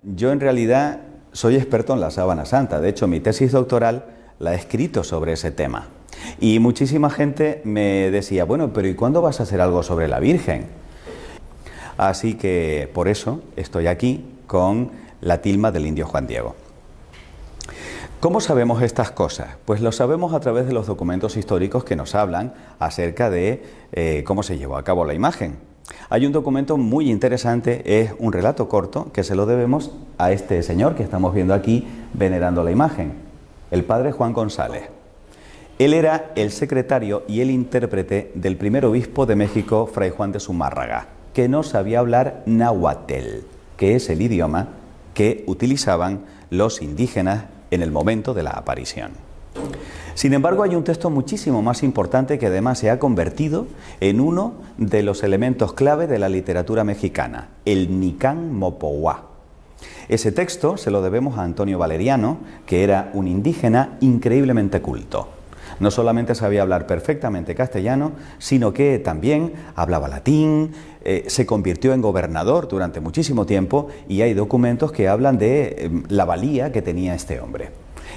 Yo en realidad soy experto en la sábana santa. De hecho, mi tesis doctoral la he escrito sobre ese tema. Y muchísima gente me decía, bueno, pero ¿y cuándo vas a hacer algo sobre la Virgen? Así que por eso estoy aquí con la tilma del indio Juan Diego. ¿Cómo sabemos estas cosas? Pues lo sabemos a través de los documentos históricos que nos hablan acerca de cómo se llevó a cabo la imagen. Hay un documento muy interesante, es un relato corto que se lo debemos a este señor que estamos viendo aquí venerando la imagen, el padre Juan González. Él era el secretario y el intérprete del primer obispo de México, Fray Juan de Zumárraga, que no sabía hablar náhuatl, que es el idioma que utilizaban los indígenas en el momento de la aparición. Sin embargo, hay un texto muchísimo más importante que además se ha convertido en uno de los elementos clave de la literatura mexicana, el Nicán Mopohuá. Ese texto se lo debemos a Antonio Valeriano, que era un indígena increíblemente culto. No solamente sabía hablar perfectamente castellano, sino que también hablaba latín, se convirtió en gobernador durante muchísimo tiempo y hay documentos que hablan de la valía que tenía este hombre.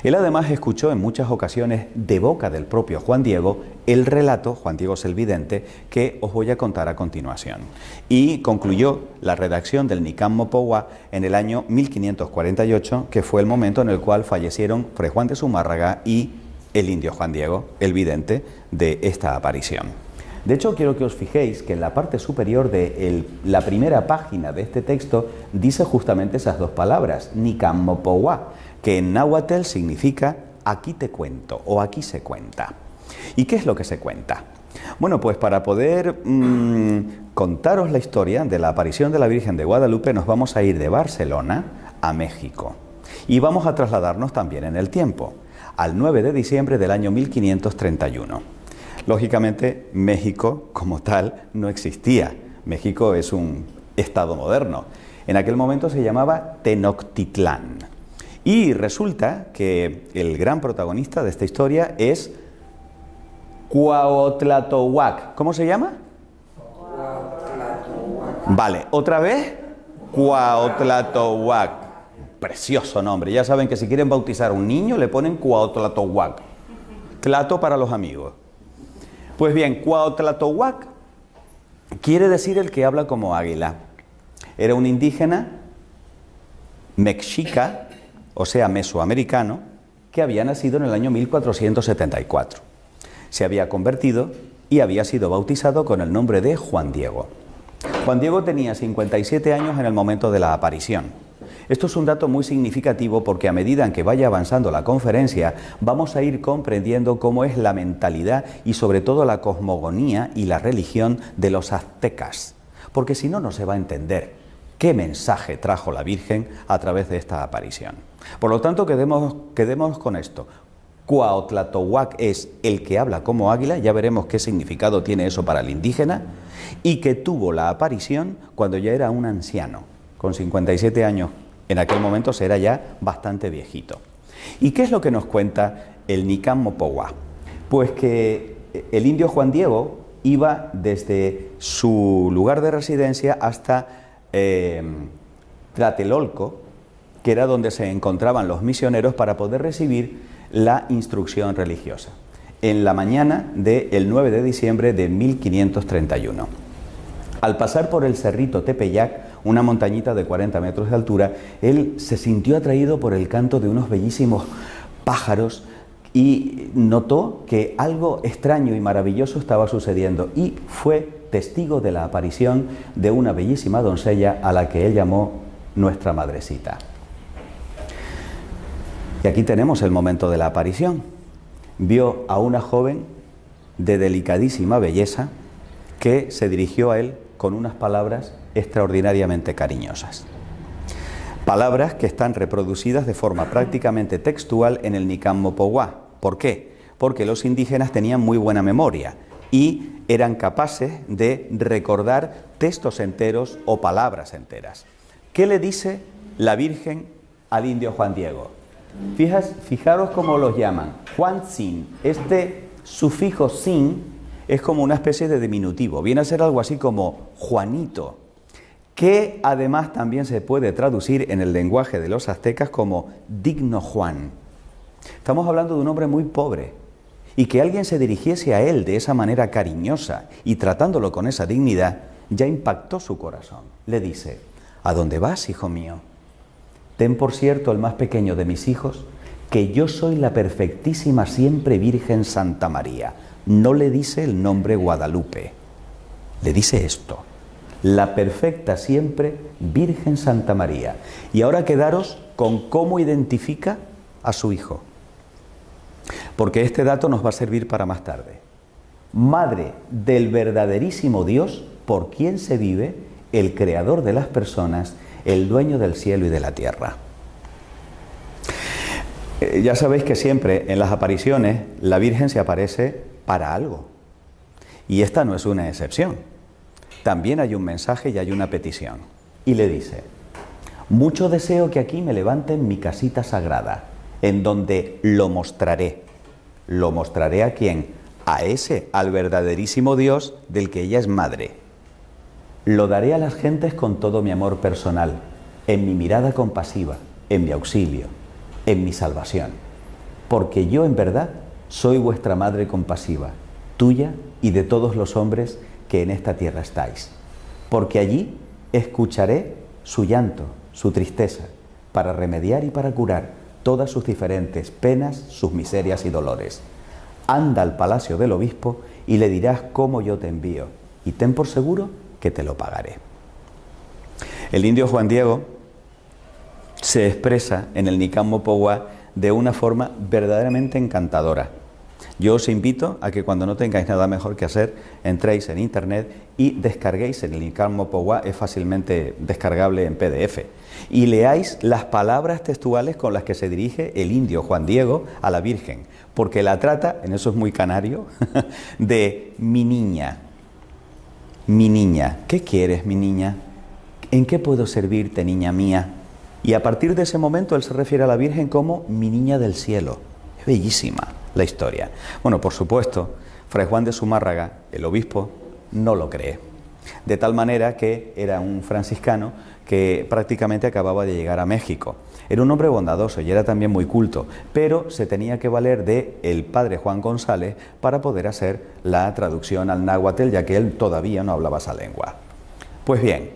Él además escuchó en muchas ocasiones de boca del propio Juan Diego el relato, Juan Diego el Vidente, que os voy a contar a continuación. Y concluyó la redacción del Nicán Mopohuá en el año 1548, que fue el momento en el cual fallecieron Fray Juan de Zumárraga y el indio Juan Diego, el vidente, de esta aparición. De hecho, quiero que os fijéis que en la parte superior de la primera página de este texto dice justamente esas dos palabras, Nicán Mopohuá, que en náhuatl significa aquí te cuento o aquí se cuenta. ¿Y qué es lo que se cuenta? Bueno, pues para poder contaros la historia de la aparición de la Virgen de Guadalupe nos vamos a ir de Barcelona a México y vamos a trasladarnos también en el tiempo, al 9 de diciembre del año 1531. Lógicamente, México como tal no existía. México es un estado moderno. En aquel momento se llamaba Tenochtitlán. Y resulta que el gran protagonista de esta historia es Cuauhtlatohuac. ¿Cómo se llama? Vale, otra vez, Cuauhtlatohuac. Precioso nombre. Ya saben que si quieren bautizar a un niño le ponen Cuauhtlatohuac. Tlato para los amigos. Pues bien, Cuauhtlatohuac quiere decir el que habla como águila. Era un indígena mexica, o sea, mesoamericano, que había nacido en el año 1474. Se había convertido y había sido bautizado con el nombre de Juan Diego. Juan Diego tenía 57 años en el momento de la aparición. Esto es un dato muy significativo porque a medida en que vaya avanzando la conferencia vamos a ir comprendiendo cómo es la mentalidad y sobre todo la cosmogonía y la religión de los aztecas, porque si no, no se va a entender qué mensaje trajo la Virgen a través de esta aparición. Por lo tanto, quedémonos con esto. Cuauhtlatohuac es el que habla como águila, ya veremos qué significado tiene eso para el indígena, y que tuvo la aparición cuando ya era un anciano, con 57 años. En aquel momento era ya bastante viejito. ¿Y qué es lo que nos cuenta el Nicán Mopohuá? Pues que el indio Juan Diego iba desde su lugar de residencia hasta Tlatelolco, que era donde se encontraban los misioneros para poder recibir la instrucción religiosa, en la mañana del 9 de diciembre de 1531. Al pasar por el cerrito Tepeyac, una montañita de 40 metros de altura, él se sintió atraído por el canto de unos bellísimos pájaros y notó que algo extraño y maravilloso estaba sucediendo y fue testigo de la aparición de una bellísima doncella a la que él llamó Nuestra Madrecita. Y aquí tenemos el momento de la aparición. Vio a una joven de delicadísima belleza que se dirigió a él con unas palabras extraordinariamente cariñosas. Palabras que están reproducidas de forma prácticamente textual en el Nicán Mopohuá. ¿Por qué? Porque los indígenas tenían muy buena memoria y eran capaces de recordar textos enteros o palabras enteras. ¿Qué le dice la Virgen al indio Juan Diego? Fijaros cómo los llaman. Juan Sin. Este sufijo sin es como una especie de diminutivo. Viene a ser algo así como Juanito. que además también se puede traducir en el lenguaje de los aztecas como digno Juan. Estamos hablando de un hombre muy pobre, y que alguien se dirigiese a él de esa manera cariñosa y tratándolo con esa dignidad, ya impactó su corazón. Le dice: ¿a dónde vas, hijo mío? Ten por cierto, el más pequeño de mis hijos, que yo soy la perfectísima siempre Virgen Santa María. No le dice el nombre Guadalupe, le dice esto: la perfecta siempre Virgen Santa María. Y ahora quedaros con cómo identifica a su hijo, porque este dato nos va a servir para más tarde. Madre del verdaderísimo Dios, por quien se vive, el creador de las personas, el dueño del cielo y de la tierra. Ya sabéis que siempre en las apariciones la Virgen se aparece para algo, y esta no es una excepción. También hay un mensaje y hay una petición, y le dice: mucho deseo que aquí me levanten mi casita sagrada, en donde lo mostraré. ¿Lo mostraré a quién? A ese, al verdaderísimo Dios del que ella es madre. Lo daré a las gentes con todo mi amor personal, en mi mirada compasiva, en mi auxilio, en mi salvación. Porque yo en verdad soy vuestra madre compasiva, tuya y de todos los hombres que en esta tierra estáis. Porque allí escucharé su llanto, su tristeza, para remediar y para curar todas sus diferentes penas, sus miserias y dolores. Anda al palacio del obispo y le dirás cómo yo te envío, y ten por seguro que te lo pagaré. El indio Juan Diego se expresa en el Nican Mopogua de una forma verdaderamente encantadora. Yo os invito a que cuando no tengáis nada mejor que hacer, entréis en internet y descarguéis el Nican Mopogua, es fácilmente descargable en PDF, y leáis las palabras textuales con las que se dirige el indio Juan Diego a la Virgen, porque la trata, en eso es muy canario, de mi niña. Mi niña, ¿qué quieres, mi niña? ¿En qué puedo servirte, niña mía? Y a partir de ese momento él se refiere a la Virgen como mi niña del cielo. Es bellísima la historia. Bueno, por supuesto, Fray Juan de Zumárraga, el obispo, no lo cree. De tal manera que era un franciscano que prácticamente acababa de llegar a México. Era un hombre bondadoso y era también muy culto, pero se tenía que valer de el padre Juan González para poder hacer la traducción al náhuatl, ya que él todavía no hablaba esa lengua. Pues bien,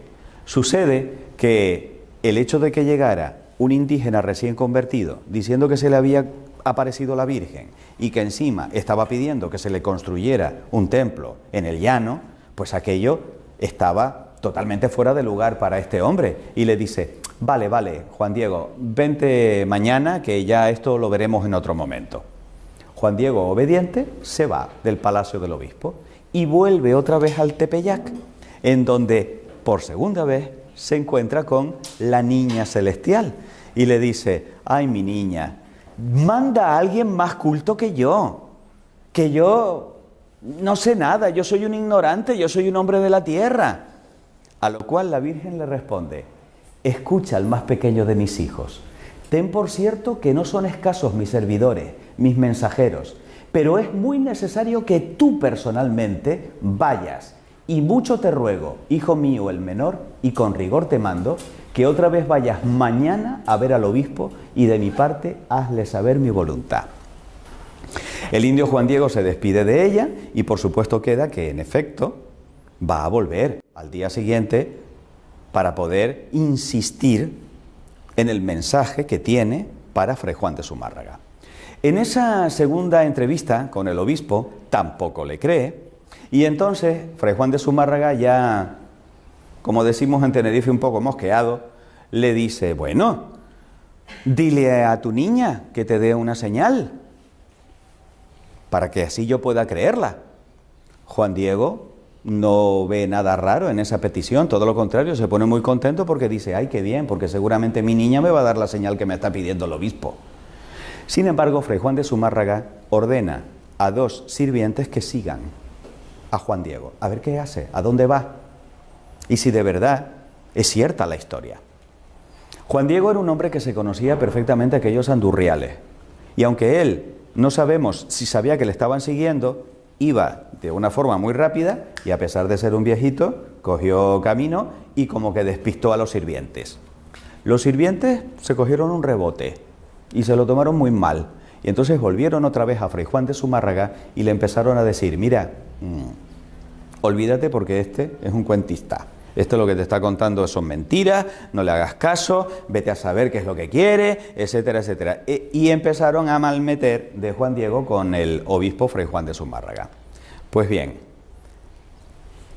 sucede que el hecho de que llegara un indígena recién convertido diciendo que se le había aparecido la Virgen y que encima estaba pidiendo que se le construyera un templo en el llano, pues aquello estaba totalmente fuera de lugar para este hombre, y le dice: vale, Juan Diego, vente mañana que ya esto lo veremos en otro momento. Juan Diego, obediente, se va del palacio del obispo y vuelve otra vez al Tepeyac, en donde por segunda vez se encuentra con la niña celestial y le dice: ay, mi niña, manda a alguien más culto que yo no sé nada, yo soy un ignorante, yo soy un hombre de la tierra. A lo cual la Virgen le responde: escucha al más pequeño de mis hijos, ten por cierto que no son escasos mis servidores, mis mensajeros, pero es muy necesario que tú personalmente vayas, y mucho te ruego, hijo mío el menor, y con rigor te mando, que otra vez vayas mañana a ver al obispo, y de mi parte hazle saber mi voluntad. El indio Juan Diego se despide de ella y por supuesto queda que en efecto va a volver al día siguiente para poder insistir en el mensaje que tiene para Fray Juan de Zumárraga. En esa segunda entrevista con el obispo tampoco le cree, y entonces Fray Juan de Zumárraga, ya, como decimos en Tenerife, un poco mosqueado, le dice: bueno, dile a tu niña que te dé una señal para que así yo pueda creerla. Juan Diego no ve nada raro en esa petición, todo lo contrario, se pone muy contento porque dice: ay, qué bien, porque seguramente mi niña me va a dar la señal que me está pidiendo el obispo. Sin embargo, Fray Juan de Zumárraga ordena a dos sirvientes que sigan a Juan Diego, a ver qué hace, a dónde va, y si de verdad es cierta la historia. Juan Diego era un hombre que se conocía perfectamente a aquellos andurriales, y aunque él no sabemos si sabía que le estaban siguiendo, iba de una forma muy rápida y a pesar de ser un viejito, cogió camino y como que despistó a los sirvientes. Los sirvientes se cogieron un rebote y se lo tomaron muy mal. Y entonces volvieron otra vez a Fray Juan de Zumárraga y le empezaron a decir, mira, olvídate porque este es un cuentista. Esto lo que te está contando son mentiras, no le hagas caso, vete a saber qué es lo que quiere, etcétera, etcétera. Y empezaron a malmeter de Juan Diego con el obispo Fray Juan de Zumárraga. Pues bien,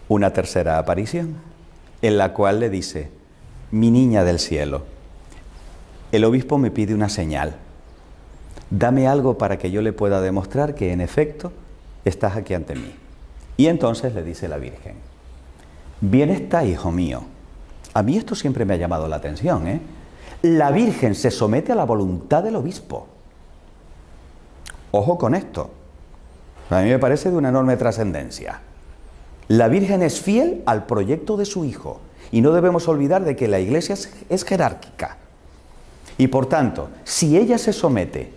una tercera aparición en la cual le dice, mi niña del cielo, el obispo me pide una señal. Dame algo para que yo le pueda demostrar que en efecto estás aquí ante mí. Y entonces le dice la Virgen, bien está, hijo mío. A mí esto siempre me ha llamado la atención, ¿eh? La Virgen se somete a la voluntad del obispo. Ojo con esto. A mí me parece de una enorme trascendencia. La Virgen es fiel al proyecto de su hijo y no debemos olvidar de que la Iglesia es jerárquica. Y por tanto, si ella se somete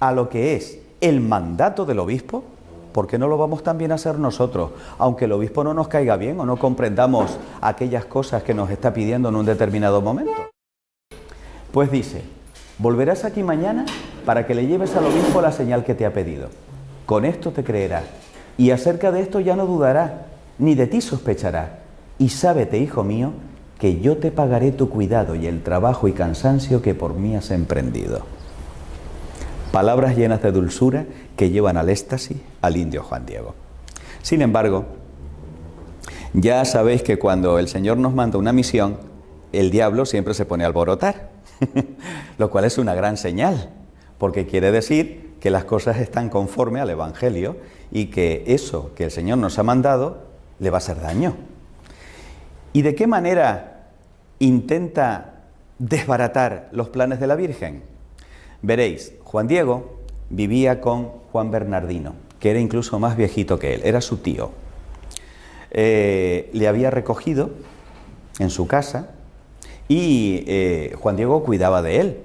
a lo que es el mandato del obispo, ¿por qué no lo vamos también a hacer nosotros? Aunque el obispo no nos caiga bien o no comprendamos aquellas cosas que nos está pidiendo en un determinado momento. Pues dice, volverás aquí mañana para que le lleves al obispo la señal que te ha pedido. Con esto te creerá, y acerca de esto ya no dudará, ni de ti sospechará. Y sábete, hijo mío, que yo te pagaré tu cuidado y el trabajo y cansancio que por mí has emprendido. Palabras llenas de dulzura que llevan al éxtasis al indio Juan Diego. Sin embargo, ya sabéis que cuando el Señor nos manda una misión, el diablo siempre se pone a alborotar, lo cual es una gran señal, porque quiere decir que las cosas están conforme al Evangelio y que eso que el Señor nos ha mandado le va a hacer daño. ¿Y de qué manera intenta desbaratar los planes de la Virgen? Veréis, Juan Diego vivía con Juan Bernardino, que era incluso más viejito que él, era su tío. Le había recogido en su casa y Juan Diego cuidaba de él.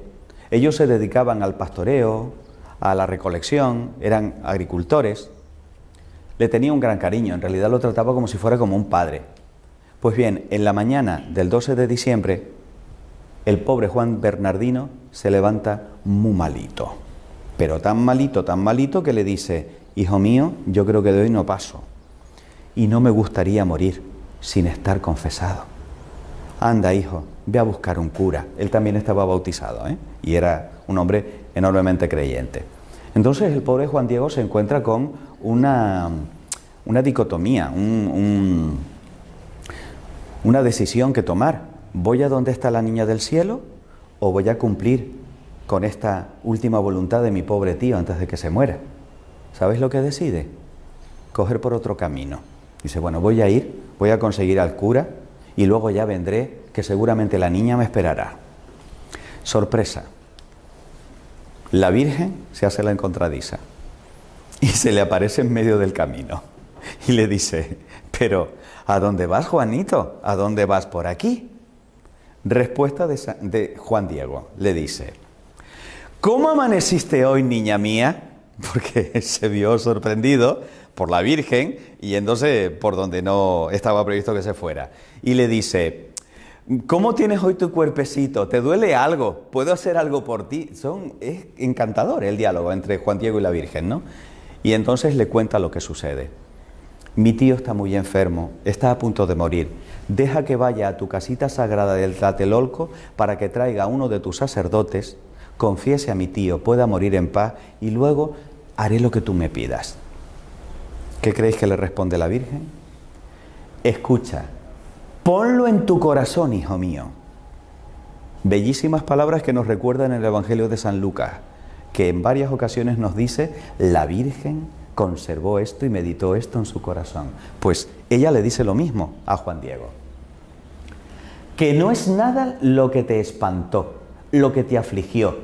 Ellos se dedicaban al pastoreo, a la recolección, eran agricultores. Le tenía un gran cariño, en realidad lo trataba como si fuera como un padre. Pues bien, en la mañana del 12 de diciembre, el pobre Juan Bernardino se levanta muy malito, pero tan malito que le dice, hijo mío, yo creo que de hoy no paso y no me gustaría morir sin estar confesado. Anda, hijo, ve a buscar un cura. Él también estaba bautizado, ¿eh? Y era un hombre enormemente creyente. Entonces el pobre Juan Diego se encuentra con una dicotomía, una decisión que tomar. ¿Voy a donde está la niña del cielo o voy a cumplir con esta última voluntad de mi pobre tío antes de que se muera? ¿Sabéis lo que decide? Coger por otro camino. Dice, bueno, voy a conseguir al cura y luego ya vendré, que seguramente la niña me esperará. Sorpresa. La Virgen se hace la encontradiza y se le aparece en medio del camino y le dice, pero ¿a dónde vas, Juanito? ¿A dónde vas por aquí? Respuesta de Juan Diego, le dice, ¿cómo amaneciste hoy, niña mía? Porque se vio sorprendido por la Virgen y entonces por donde no estaba previsto que se fuera. Y le dice, ¿cómo tienes hoy tu cuerpecito? ¿Te duele algo? ¿Puedo hacer algo por ti? Es encantador el diálogo entre Juan Diego y la Virgen, ¿no? Y entonces le cuenta lo que sucede. Mi tío está muy enfermo, está a punto de morir. Deja que vaya a tu casita sagrada del Tlatelolco para que traiga a uno de tus sacerdotes, confiese a mi tío, pueda morir en paz y luego haré lo que tú me pidas. ¿Qué creéis que le responde la Virgen? Escucha, ponlo en tu corazón, hijo mío. Bellísimas palabras que nos recuerdan el Evangelio de San Lucas, que en varias ocasiones nos dice, la Virgen conservó esto y meditó esto en su corazón. Pues ella le dice lo mismo a Juan Diego. Que no es nada lo que te espantó, lo que te afligió,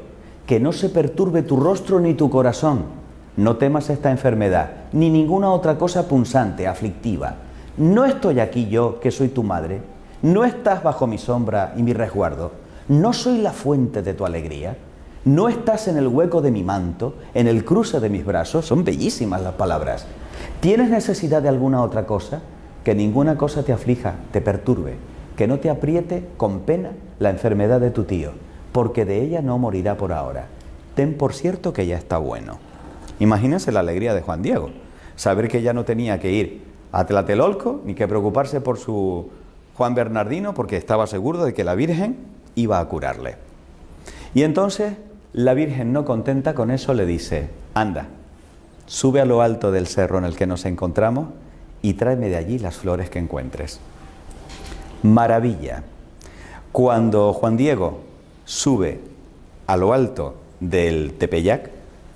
que no se perturbe tu rostro ni tu corazón. No temas esta enfermedad, ni ninguna otra cosa punzante, aflictiva. ¿No estoy aquí yo, que soy tu madre? ¿No estás bajo mi sombra y mi resguardo? ¿No soy la fuente de tu alegría? No estás en el hueco de mi manto, en el cruce de mis brazos. Son bellísimas las palabras. ¿Tienes necesidad de alguna otra cosa? Que ninguna cosa te aflija, te perturbe, que no te apriete con pena la enfermedad de tu tío, porque de ella no morirá por ahora. Ten por cierto que ya está bueno. Imagínense la alegría de Juan Diego, saber que ya no tenía que ir a Tlatelolco ni que preocuparse por su Juan Bernardino, porque estaba seguro de que la Virgen iba a curarle. Y entonces la Virgen, no contenta con eso, le dice: anda, sube a lo alto del cerro en el que nos encontramos y tráeme de allí las flores que encuentres. Maravilla. Cuando Juan Diego sube a lo alto del Tepeyac,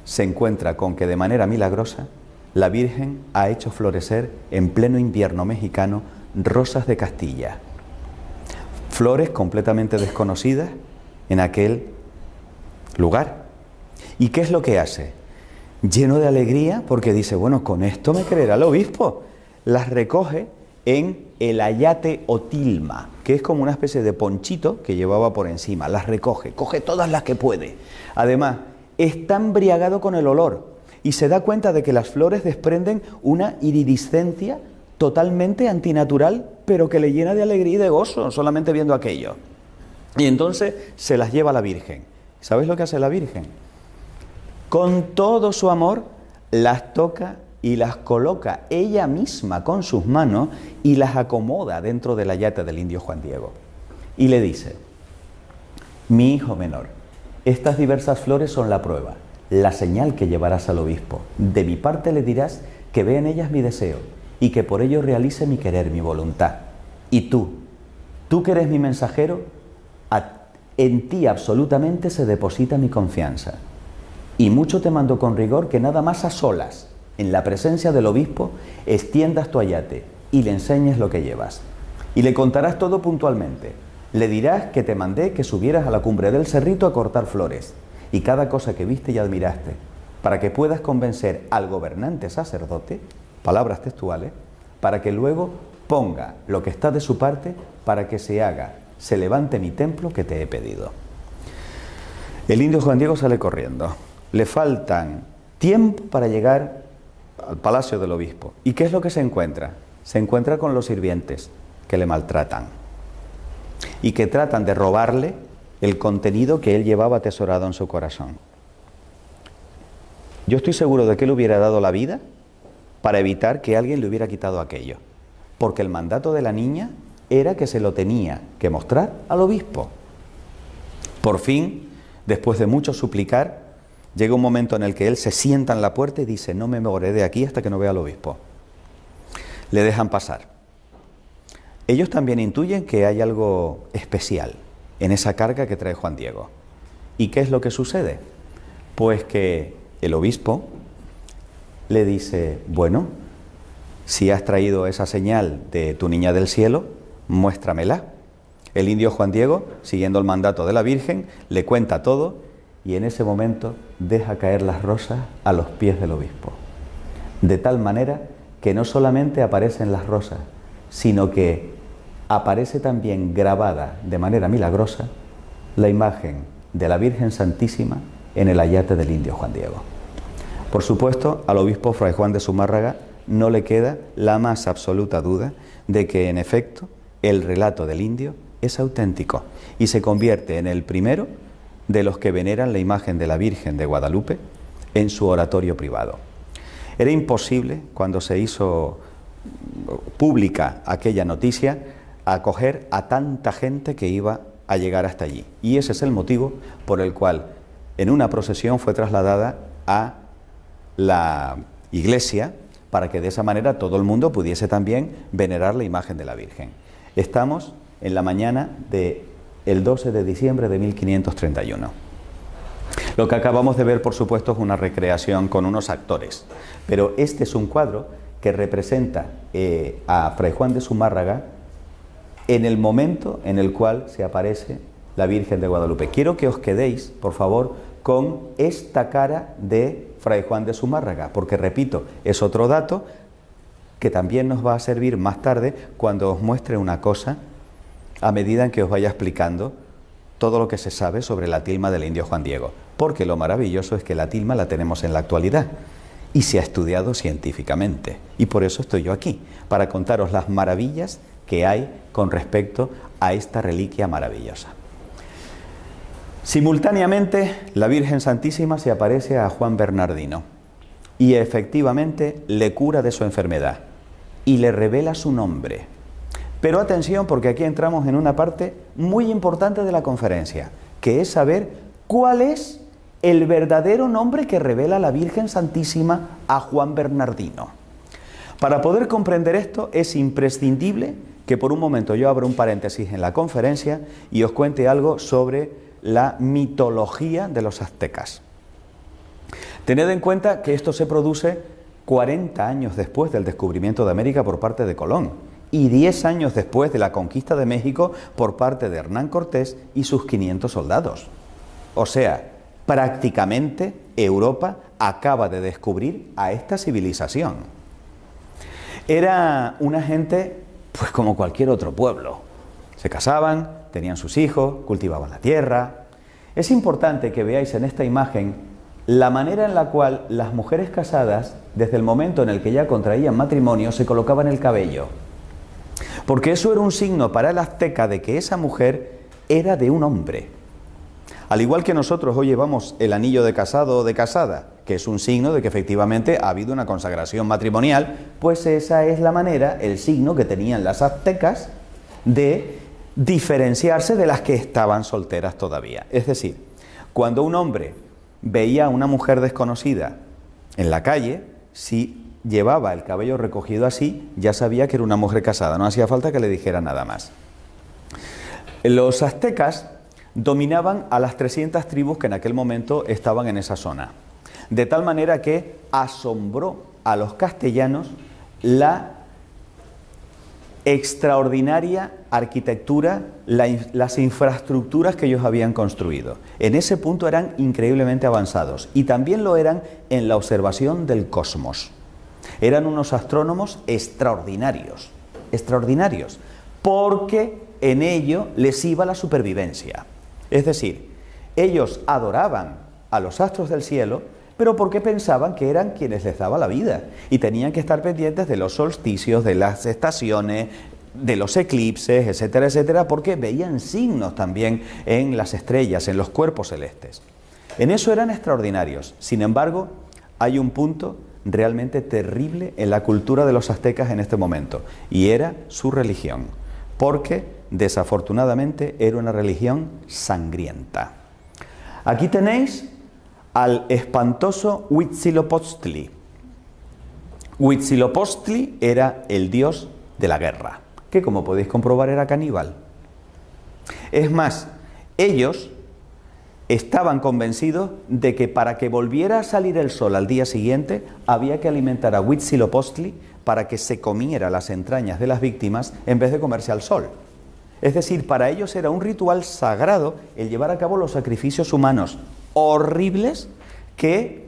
se encuentra con que de manera milagrosa la Virgen ha hecho florecer en pleno invierno mexicano rosas de Castilla. Flores completamente desconocidas en aquel lugar. ¿Y qué es lo que hace? Lleno de alegría, porque dice: bueno, con esto me creerá el obispo. Las recoge en el ayate o tilma, que es como una especie de ponchito que llevaba por encima. Las recoge, coge todas las que puede. Además, está embriagado con el olor y se da cuenta de que las flores desprenden una iridiscencia totalmente antinatural, pero que le llena de alegría y de gozo solamente viendo aquello. Y entonces se las lleva a la Virgen. ¿Sabes lo que hace la Virgen? Con todo su amor las toca y las coloca ella misma con sus manos y las acomoda dentro del ayate del indio Juan Diego. Y le dice: mi hijo menor, estas diversas flores son la prueba, la señal que llevarás al obispo. De mi parte le dirás que ve en ellas mi deseo y que por ello realice mi querer, mi voluntad. Y tú que eres mi mensajero, en ti absolutamente se deposita mi confianza. Y mucho te mando con rigor que nada más a solas, en la presencia del obispo, extiendas tu ayate y le enseñes lo que llevas. Y le contarás todo puntualmente. Le dirás que te mandé que subieras a la cumbre del cerrito a cortar flores, y cada cosa que viste y admiraste, para que puedas convencer al gobernante sacerdote, palabras textuales, para que luego ponga lo que está de su parte para que se levante mi templo que te he pedido. El indio Juan Diego sale corriendo. Le faltan tiempo para llegar al palacio del obispo. ¿Y qué es lo que se encuentra? Se encuentra con los sirvientes que le maltratan y que tratan de robarle el contenido que él llevaba atesorado en su corazón. Yo estoy seguro de que él hubiera dado la vida para evitar que alguien le hubiera quitado aquello, porque el mandato de la niña era que se lo tenía que mostrar al obispo. Por fin, después de mucho suplicar, llega un momento en el que él se sienta en la puerta y dice: no me moveré de aquí hasta que no vea al obispo. Le dejan pasar. Ellos también intuyen que hay algo especial en esa carga que trae Juan Diego. ¿Y qué es lo que sucede? Pues que el obispo le dice: bueno, si has traído esa señal de tu niña del cielo, muéstramela. El indio Juan Diego, siguiendo el mandato de la Virgen, le cuenta todo y en ese momento deja caer las rosas a los pies del obispo. De tal manera que no solamente aparecen las rosas, sino que aparece también grabada de manera milagrosa la imagen de la Virgen Santísima en el ayate del indio Juan Diego. Por supuesto, al obispo Fray Juan de Zumárraga no le queda la más absoluta duda de que, en efecto, el relato del indio es auténtico y se convierte en el primero de los que veneran la imagen de la Virgen de Guadalupe en su oratorio privado. Era imposible, cuando se hizo pública aquella noticia, acoger a tanta gente que iba a llegar hasta allí. Y ese es el motivo por el cual en una procesión fue trasladada a la iglesia, para que de esa manera todo el mundo pudiese también venerar la imagen de la Virgen. Estamos en la mañana del 12 de diciembre de 1531. Lo que acabamos de ver, por supuesto, es una recreación con unos actores, pero este es un cuadro que representa a Fray Juan de Zumárraga en el momento en el cual se aparece la Virgen de Guadalupe. Quiero que os quedéis, por favor, con esta cara de Fray Juan de Zumárraga, porque, repito, es otro dato que también nos va a servir más tarde cuando os muestre una cosa a medida en que os vaya explicando todo lo que se sabe sobre la tilma del indio Juan Diego, porque lo maravilloso es que la tilma la tenemos en la actualidad y se ha estudiado científicamente. Y por eso estoy yo aquí, para contaros las maravillas que hay con respecto a esta reliquia maravillosa. Simultáneamente, la Virgen Santísima se aparece a Juan Bernardino y efectivamente le cura de su enfermedad y le revela su nombre. Pero atención, porque aquí entramos en una parte muy importante de la conferencia, que es saber cuál es el verdadero nombre que revela la Virgen Santísima a Juan Bernardino. Para poder comprender esto es imprescindible que por un momento yo abra un paréntesis en la conferencia y os cuente algo sobre la mitología de los aztecas. Tened en cuenta que esto se produce 40 años después del descubrimiento de América por parte de Colón y 10 años después de la conquista de México por parte de Hernán Cortés y sus 500 soldados. O sea, prácticamente Europa acaba de descubrir a esta civilización. Era una gente, pues como cualquier otro pueblo. Se casaban, tenían sus hijos, cultivaban la tierra. Es importante que veáis en esta imagen la manera en la cual las mujeres casadas, desde el momento en el que ya contraían matrimonio, se colocaban el cabello. Porque eso era un signo para el azteca de que esa mujer era de un hombre. Al igual que nosotros hoy llevamos el anillo de casado o de casada, que es un signo de que efectivamente ha habido una consagración matrimonial, pues esa es la manera, el signo que tenían las aztecas de diferenciarse de las que estaban solteras todavía. Es decir, cuando un hombre veía a una mujer desconocida en la calle, si llevaba el cabello recogido así, ya sabía que era una mujer casada, no hacía falta que le dijera nada más. Los aztecas dominaban a las 300 tribus que en aquel momento estaban en esa zona, de tal manera que asombró a los castellanos la extraordinaria arquitectura, las infraestructuras que ellos habían construido. En ese punto eran increíblemente avanzados y también lo eran en la observación del cosmos. Eran unos astrónomos extraordinarios, porque en ello les iba la supervivencia. Es decir, ellos adoraban a los astros del cielo, pero porque pensaban que eran quienes les daban la vida y tenían que estar pendientes de los solsticios, de las estaciones, de los eclipses, etcétera, etcétera, porque veían signos también en las estrellas, en los cuerpos celestes. En eso eran extraordinarios. Sin embargo, hay un punto realmente terrible en la cultura de los aztecas en este momento, y era su religión, porque desafortunadamente era una religión sangrienta. Aquí tenéis al espantoso Huitzilopochtli. Huitzilopochtli era el dios de la guerra, que como podéis comprobar era caníbal. Es más, ellos estaban convencidos de que para que volviera a salir el sol al día siguiente había que alimentar a Huitzilopochtli para que se comiera las entrañas de las víctimas en vez de comerse al sol. Es decir, para ellos era un ritual sagrado el llevar a cabo los sacrificios humanos horribles que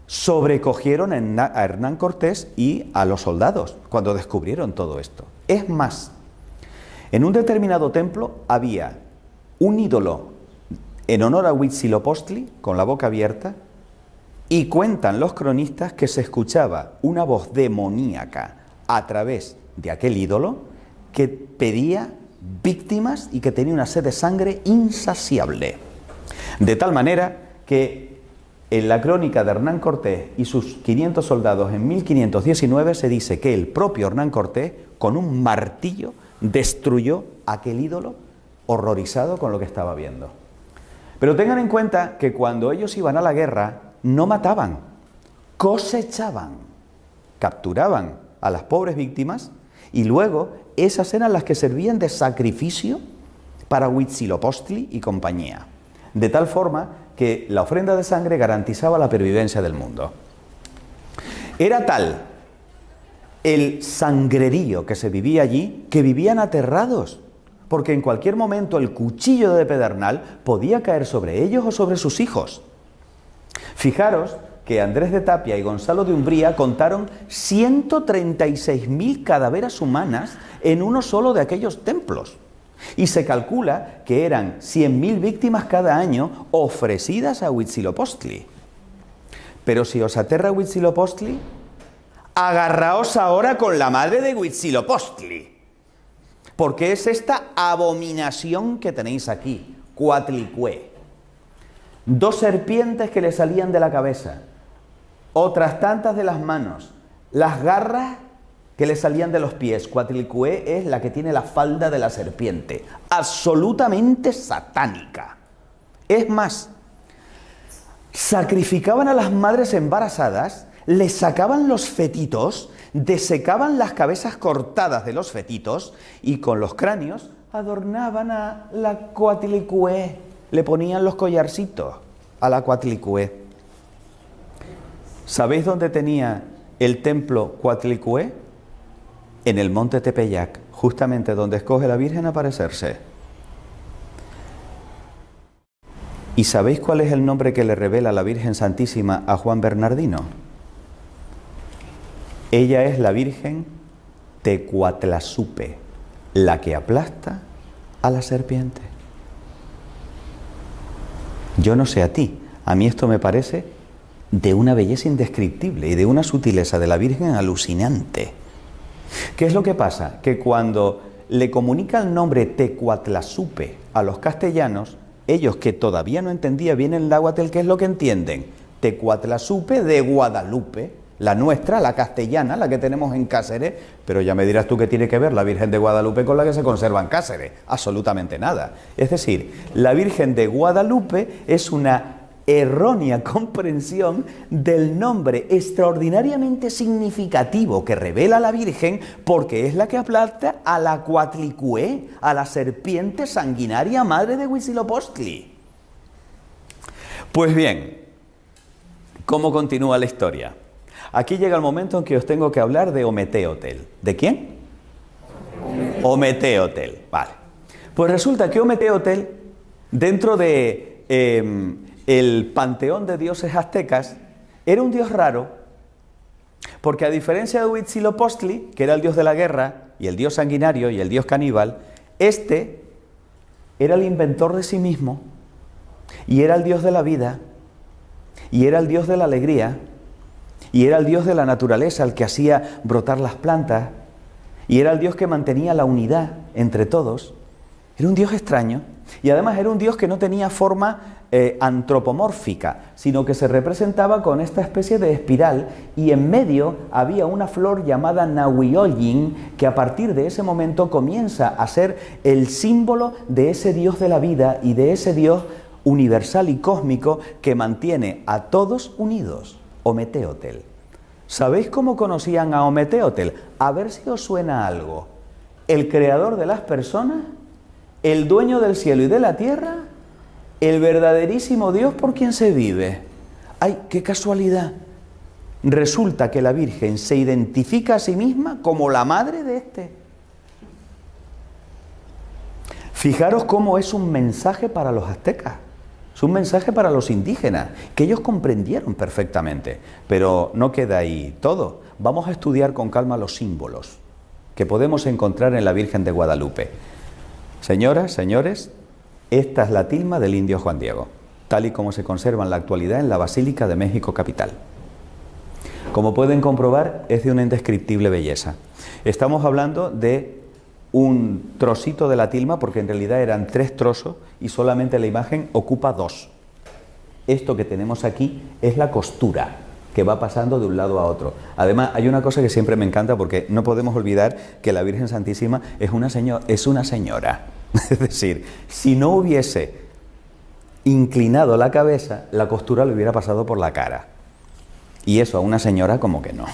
sobrecogieron a Hernán Cortés y a los soldados cuando descubrieron todo esto. Es más, en un determinado templo había un ídolo en honor a Huitzilopochtli con la boca abierta y cuentan los cronistas que se escuchaba una voz demoníaca a través de aquel ídolo que pedía víctimas y que tenía una sed de sangre insaciable. De tal manera que en la crónica de Hernán Cortés y sus 500 soldados en 1519 se dice que el propio Hernán Cortés con un martillo destruyó aquel ídolo horrorizado con lo que estaba viendo. Pero tengan en cuenta que cuando ellos iban a la guerra no mataban, cosechaban, capturaban a las pobres víctimas y luego esas eran las que servían de sacrificio para Huitzilopochtli y compañía. De tal forma que la ofrenda de sangre garantizaba la pervivencia del mundo. Era tal el sangrerío que se vivía allí que vivían aterrados, porque en cualquier momento el cuchillo de pedernal podía caer sobre ellos o sobre sus hijos. Fijaros que Andrés de Tapia y Gonzalo de Umbría contaron 136.000 cadaveras humanas en uno solo de aquellos templos. Y se calcula que eran 100.000 víctimas cada año ofrecidas a Huitzilopochtli. Pero si os aterra Huitzilopochtli, agarraos ahora con la madre de Huitzilopochtli. Porque es esta abominación que tenéis aquí, Coatlicue. 2 serpientes que le salían de la cabeza, otras tantas de las manos, las garras que le salían de los pies. Coatlicue es la que tiene la falda de la serpiente, absolutamente satánica. Es más, sacrificaban a las madres embarazadas, les sacaban los fetitos, desecaban las cabezas cortadas de los fetitos y con los cráneos adornaban a la Coatlicue, le ponían los collarcitos a la Coatlicue. ¿Sabéis dónde tenía el templo Coatlicue? En el monte Tepeyac, justamente donde escoge la Virgen aparecerse. ¿Y sabéis cuál es el nombre que le revela la Virgen Santísima a Juan Bernardino? Ella es la Virgen Tecuatlazupe, la que aplasta a la serpiente. Yo no sé a ti, a mí esto me parece de una belleza indescriptible y de una sutileza de la Virgen alucinante. ¿Qué es lo que pasa? Que cuando le comunica el nombre Tecuatlazupe a los castellanos, ellos que todavía no entendían bien el náhuatl, ¿qué es lo que entienden? Tecuatlazupe de Guadalupe, la nuestra, la castellana, la que tenemos en Cáceres, pero ya me dirás tú qué tiene que ver la Virgen de Guadalupe con la que se conserva en Cáceres. Absolutamente nada. Es decir, la Virgen de Guadalupe es una errónea comprensión del nombre extraordinariamente significativo que revela la Virgen, porque es la que aplasta a la Coatlicue, a la serpiente sanguinaria madre de Huitzilopochtli. Pues bien, ¿cómo continúa la historia? Aquí llega el momento en que os tengo que hablar de Ometeotl. ¿De quién? Ometeotl, vale. Pues resulta que Ometeotl, dentro de el panteón de dioses aztecas, era un dios raro, porque a diferencia de Huitzilopochtli, que era el dios de la guerra, y el dios sanguinario, y el dios caníbal, este era el inventor de sí mismo, y era el dios de la vida, y era el dios de la alegría, y era el dios de la naturaleza, el que hacía brotar las plantas, y era el dios que mantenía la unidad entre todos. Era un dios extraño, y además era un dios que no tenía forma antropomórfica, sino que se representaba con esta especie de espiral, y en medio había una flor llamada Nahuioyin, que a partir de ese momento comienza a ser el símbolo de ese dios de la vida y de ese dios universal y cósmico que mantiene a todos unidos. Ometeotl. ¿Sabéis cómo conocían a Ometeotl? A ver si os suena algo. El creador de las personas, el dueño del cielo y de la tierra, el verdaderísimo Dios por quien se vive. ¡Ay, qué casualidad! Resulta que la Virgen se identifica a sí misma como la madre de este. Fijaros cómo es un mensaje para los aztecas. Es un mensaje para los indígenas, que ellos comprendieron perfectamente. Pero no queda ahí todo. Vamos a estudiar con calma los símbolos que podemos encontrar en la Virgen de Guadalupe. Señoras, señores, esta es la tilma del indio Juan Diego, tal y como se conserva en la actualidad en la Basílica de México Capital. Como pueden comprobar, es de una indescriptible belleza. Estamos hablando de un trocito de la tilma, porque en realidad eran 3 trozos y solamente la imagen ocupa 2. Esto que tenemos aquí es la costura que va pasando de un lado a otro. Además, hay una cosa que siempre me encanta, porque no podemos olvidar que la Virgen Santísima es una señora. Es decir, si no hubiese inclinado la cabeza, la costura le hubiera pasado por la cara. Y eso a una señora como que no.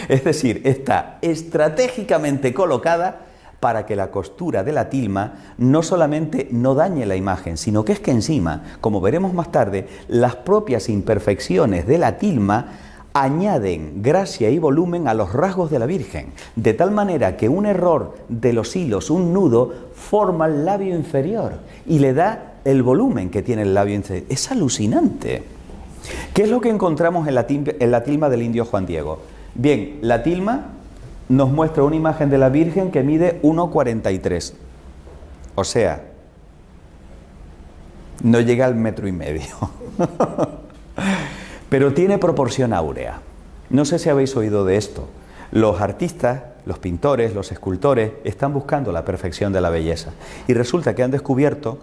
Es decir, está estratégicamente colocada para que la costura de la tilma no solamente no dañe la imagen, sino que es que encima, como veremos más tarde, las propias imperfecciones de la tilma añaden gracia y volumen a los rasgos de la Virgen, de tal manera que un error de los hilos, un nudo, forma el labio inferior y le da el volumen que tiene el labio inferior. Es alucinante. ¿Qué es lo que encontramos en la tilma del indio Juan Diego? Bien, la tilma nos muestra una imagen de la Virgen que mide 1,43. O sea, no llega al 1,5 metros. Pero tiene proporción áurea. No sé si habéis oído de esto. Los artistas, los pintores, los escultores están buscando la perfección de la belleza. Y resulta que han descubierto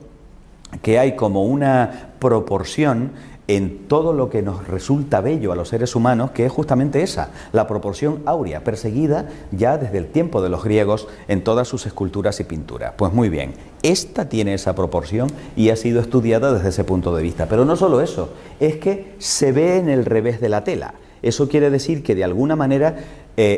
que hay como una proporción en todo lo que nos resulta bello a los seres humanos, que es justamente esa, la proporción áurea, perseguida ya desde el tiempo de los griegos en todas sus esculturas y pinturas. Pues muy bien, esta tiene esa proporción y ha sido estudiada desde ese punto de vista. Pero no solo eso, es que se ve en el revés de la tela. Eso quiere decir que de alguna manera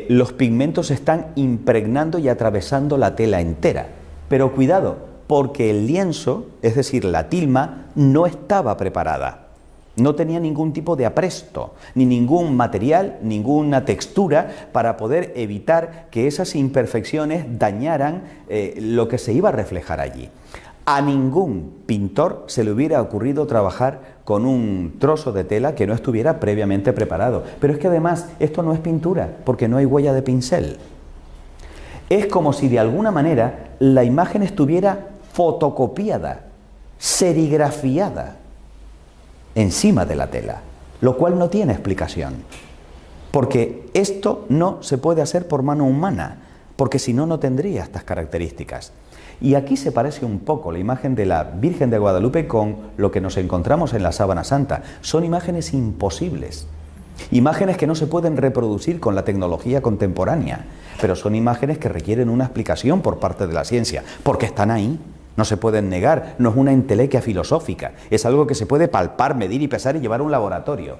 los pigmentos están impregnando y atravesando la tela entera. Pero cuidado, porque el lienzo, es decir, la tilma, no estaba preparada. No tenía ningún tipo de apresto, ni ningún material, ninguna textura para poder evitar que esas imperfecciones dañaran lo que se iba a reflejar allí. A ningún pintor se le hubiera ocurrido trabajar con un trozo de tela que no estuviera previamente preparado. Pero es que además esto no es pintura, porque no hay huella de pincel. Es como si de alguna manera la imagen estuviera fotocopiada, serigrafiada encima de la tela, lo cual no tiene explicación, porque esto no se puede hacer por mano humana, porque si no, no tendría estas características. Y aquí se parece un poco la imagen de la Virgen de Guadalupe con lo que nos encontramos en la Sábana Santa. Son imágenes imposibles, imágenes que no se pueden reproducir con la tecnología contemporánea, pero son imágenes que requieren una explicación por parte de la ciencia, porque están ahí. No se pueden negar, no es una entelequia filosófica, es algo que se puede palpar, medir y pesar y llevar a un laboratorio.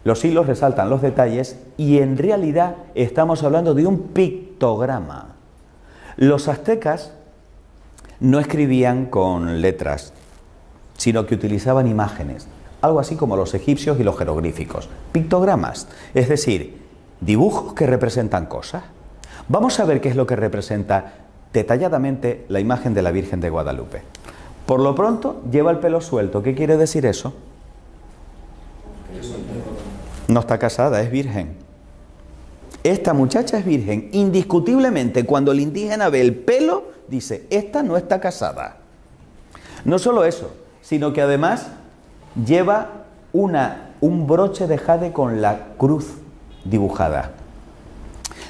Los hilos resaltan los detalles y en realidad estamos hablando de un pictograma. Los aztecas no escribían con letras, sino que utilizaban imágenes, algo así como los egipcios y los jeroglíficos, pictogramas, es decir, dibujos que representan cosas. Vamos a ver qué es lo que representa detalladamente la imagen de la Virgen de Guadalupe. Por lo pronto, lleva el pelo suelto. ¿Qué quiere decir eso? No está casada, es virgen. Esta muchacha es virgen. Indiscutiblemente, cuando el indígena ve el pelo, dice, esta no está casada. No solo eso, sino que además lleva un broche de jade con la cruz dibujada.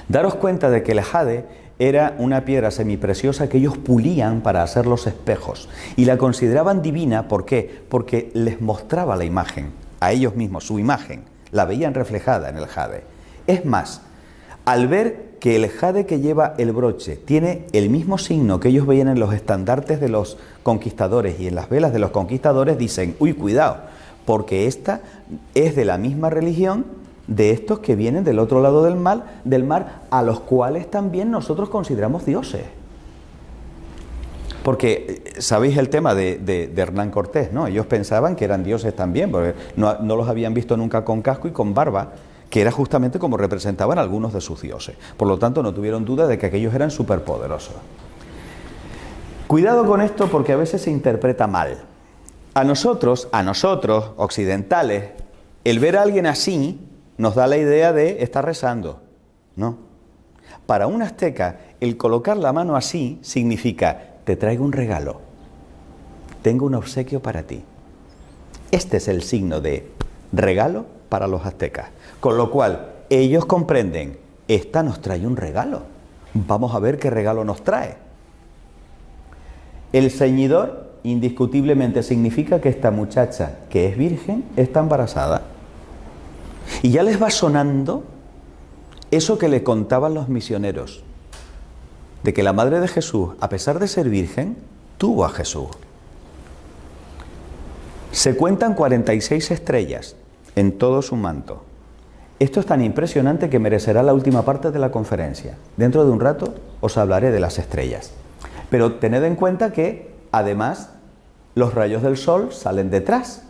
Daros cuenta de que el jade era una piedra semipreciosa que ellos pulían para hacer los espejos y la consideraban divina. ¿Por qué? Porque les mostraba la imagen, a ellos mismos, su imagen, la veían reflejada en el jade. Es más, al ver que el jade que lleva el broche tiene el mismo signo que ellos veían en los estandartes de los conquistadores y en las velas de los conquistadores, dicen, uy, cuidado, porque esta es de la misma religión de estos que vienen del otro lado del mar, a los cuales también nosotros consideramos dioses. Porque sabéis el tema de Hernán Cortés, ¿no? Ellos pensaban que eran dioses también, porque no los habían visto nunca con casco y con barba, que era justamente como representaban algunos de sus dioses. Por lo tanto, no tuvieron duda de que aquellos eran superpoderosos. Cuidado con esto, porque a veces se interpreta mal. A nosotros, occidentales, el ver a alguien así nos da la idea de estar rezando. No. Para un azteca, el colocar la mano así significa, te traigo un regalo, tengo un obsequio para ti. Este es el signo de regalo para los aztecas. Con lo cual, ellos comprenden, esta nos trae un regalo. Vamos a ver qué regalo nos trae. El ceñidor, indiscutiblemente, significa que esta muchacha, que es virgen, está embarazada. Y ya les va sonando eso que le contaban los misioneros, de que la madre de Jesús, a pesar de ser virgen, tuvo a Jesús. Se cuentan 46 estrellas en todo su manto. Esto es tan impresionante que merecerá la última parte de la conferencia. Dentro de un rato os hablaré de las estrellas. Pero tened en cuenta que, además, los rayos del sol salen detrás.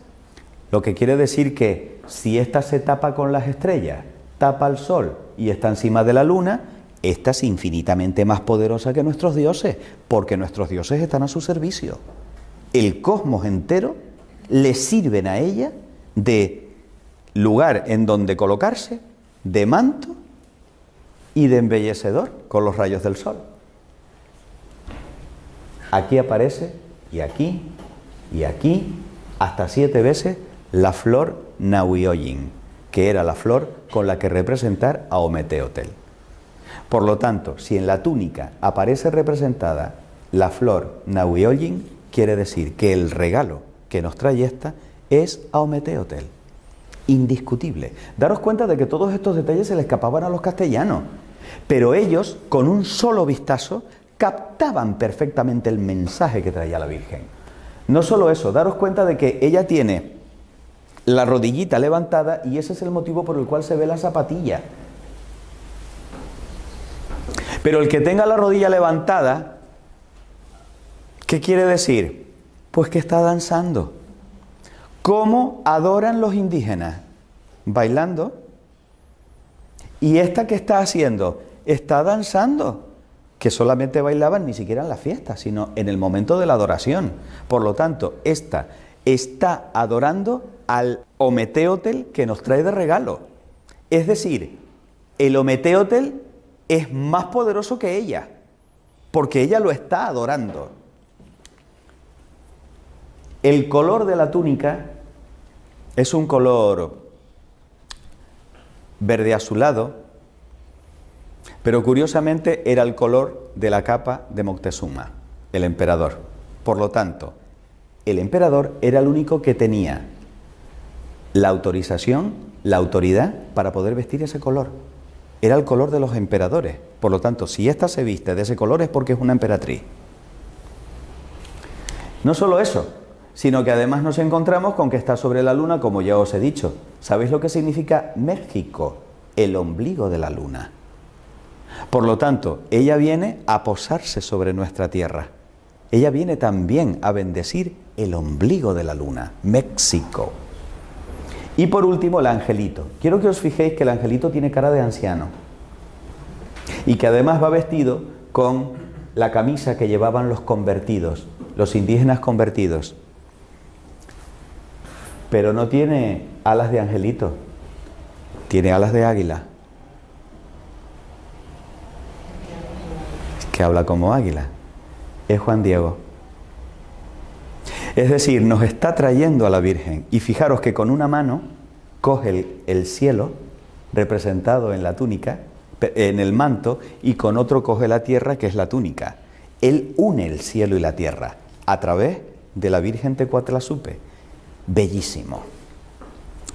Lo que quiere decir que si esta se tapa con las estrellas, tapa el sol y está encima de la luna, esta es infinitamente más poderosa que nuestros dioses, porque nuestros dioses están a su servicio. El cosmos entero le sirven a ella de lugar en donde colocarse, de manto y de embellecedor con los rayos del sol. aquí aparece, y aquí, hasta 7 veces, la flor Nahuioyin, que era la flor con la que representar a Ometeotl. Por lo tanto, si en la túnica aparece representada la flor Nahuioyin, quiere decir que el regalo que nos trae esta es a Ometeotl. Indiscutible. Daros cuenta de que todos estos detalles se le escapaban a los castellanos, pero ellos, con un solo vistazo, captaban perfectamente el mensaje que traía la Virgen. No solo eso, daros cuenta de que ella tiene la rodillita levantada y ese es el motivo por el cual se ve la zapatilla. Pero el que tenga la rodilla levantada, ¿qué quiere decir? Pues que está danzando. ¿Cómo adoran los indígenas? Bailando. ¿Y esta qué está haciendo? Está danzando. Que solamente bailaban ni siquiera en la fiesta, sino en el momento de la adoración. Por lo tanto, esta está adorando al Ometeotl que nos trae de regalo. Es decir, el Ometeotl es más poderoso que ella, porque ella lo está adorando. El color de la túnica es un color verde azulado, pero curiosamente era el color de la capa de Moctezuma, el emperador. Por lo tanto, el emperador era el único que tenía la autorización, la autoridad para poder vestir ese color. Era el color de los emperadores. Por lo tanto, si ésta se viste de ese color es porque es una emperatriz. No solo eso, sino que además nos encontramos con que está sobre la luna, como ya os he dicho. ¿Sabéis lo que significa México? El ombligo de la luna. Por lo tanto, ella viene a posarse sobre nuestra tierra. Ella viene también a bendecir el ombligo de la luna, México. Y por último, el angelito. Quiero que os fijéis que el angelito tiene cara de anciano y que además va vestido con la camisa que llevaban los convertidos, los indígenas convertidos. Pero no tiene alas de angelito, tiene alas de águila. Que habla como águila. Es Juan Diego. Es decir, nos está trayendo a la Virgen. Y fijaros que con una mano coge el cielo, representado en la túnica, en el manto, y con otro coge la tierra, que es la túnica. Él une el cielo y la tierra a través de la Virgen Tecuatlazupe. Bellísimo.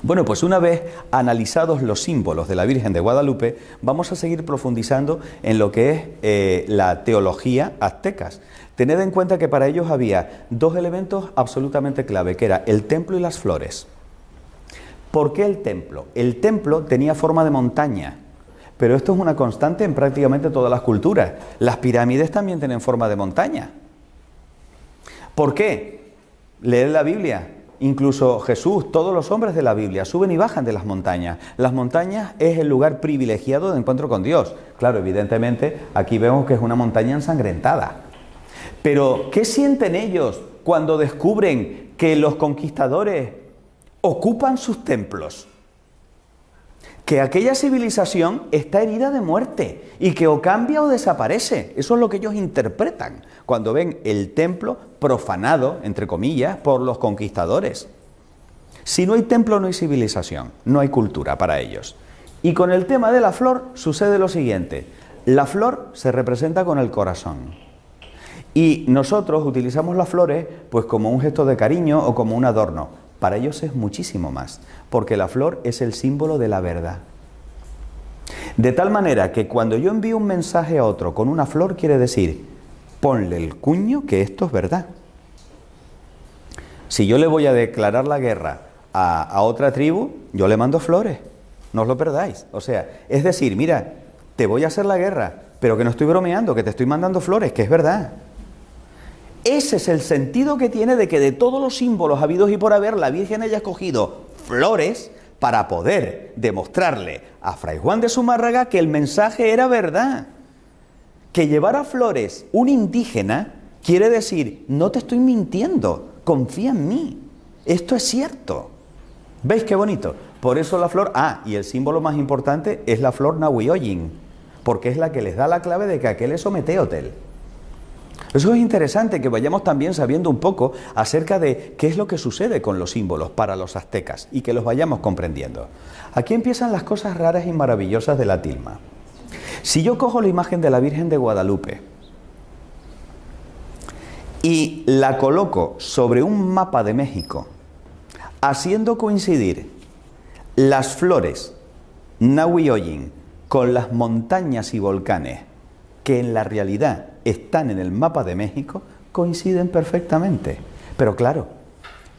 Bueno, pues una vez analizados los símbolos de la Virgen de Guadalupe, vamos a seguir profundizando en lo que es la teología aztecas. Tened en cuenta que para ellos había dos elementos absolutamente clave, que era el templo y las flores. ¿Por qué el templo? El templo tenía forma de montaña, pero esto es una constante en prácticamente todas las culturas. Las pirámides también tienen forma de montaña. ¿Por qué? Leed la Biblia. Incluso Jesús, todos los hombres de la Biblia suben y bajan de las montañas. Las montañas es el lugar privilegiado de encuentro con Dios. Claro, evidentemente, aquí vemos que es una montaña ensangrentada. Pero, ¿qué sienten ellos cuando descubren que los conquistadores ocupan sus templos? Que aquella civilización está herida de muerte y que o cambia o desaparece. Eso es lo que ellos interpretan cuando ven el templo profanado, entre comillas, por los conquistadores. Si no hay templo, no hay civilización, no hay cultura para ellos. Y con el tema de la flor sucede lo siguiente. La flor se representa con el corazón. Y nosotros utilizamos las flores pues como un gesto de cariño o como un adorno. Para ellos es muchísimo más, porque la flor es el símbolo de la verdad. De tal manera que cuando yo envío un mensaje a otro con una flor, quiere decir, ponle el cuño que esto es verdad. Si yo le voy a declarar la guerra a otra tribu, yo le mando flores, no os lo perdáis. O sea, es decir, mira, te voy a hacer la guerra, pero que no estoy bromeando, que te estoy mandando flores, que es verdad. Ese es el sentido que tiene de que de todos los símbolos habidos y por haber, la Virgen haya escogido flores para poder demostrarle a Fray Juan de Zumárraga que el mensaje era verdad. Que llevara flores un indígena quiere decir, no te estoy mintiendo, confía en mí, esto es cierto. ¿Veis qué bonito? Por eso la flor, y el símbolo más importante es la flor Nahuioyin, porque es la que les da la clave de que aquel es Ometeotl. Eso es interesante, que vayamos también sabiendo un poco acerca de qué es lo que sucede con los símbolos para los aztecas y que los vayamos comprendiendo. Aquí empiezan las cosas raras y maravillosas de la tilma. Si yo cojo la imagen de la Virgen de Guadalupe y la coloco sobre un mapa de México, haciendo coincidir las flores Nahuioyin con las montañas y volcanes que en la realidad están en el mapa de México, coinciden perfectamente. Pero claro,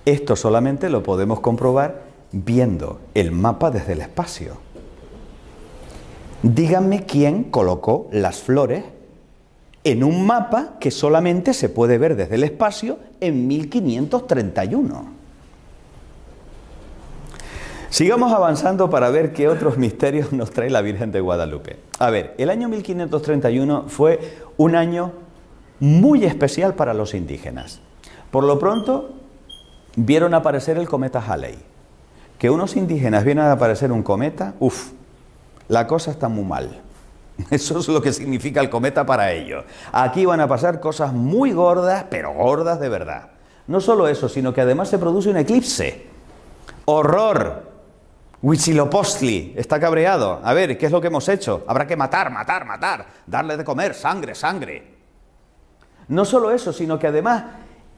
esto solamente lo podemos comprobar viendo el mapa desde el espacio. Díganme quién colocó las flores en un mapa que solamente se puede ver desde el espacio en 1531. Sigamos avanzando para ver qué otros misterios nos trae la Virgen de Guadalupe. A ver, el año 1531 fue un año muy especial para los indígenas. Por lo pronto, vieron aparecer el cometa Halley. Que unos indígenas vieran a aparecer un cometa, la cosa está muy mal. Eso es lo que significa el cometa para ellos. Aquí van a pasar cosas muy gordas, pero gordas de verdad. No solo eso, sino que además se produce un eclipse. ¡Horror! Huitzilopochtli está cabreado. A ver, ¿qué es lo que hemos hecho? Habrá que matar, darle de comer, sangre. No solo eso, sino que además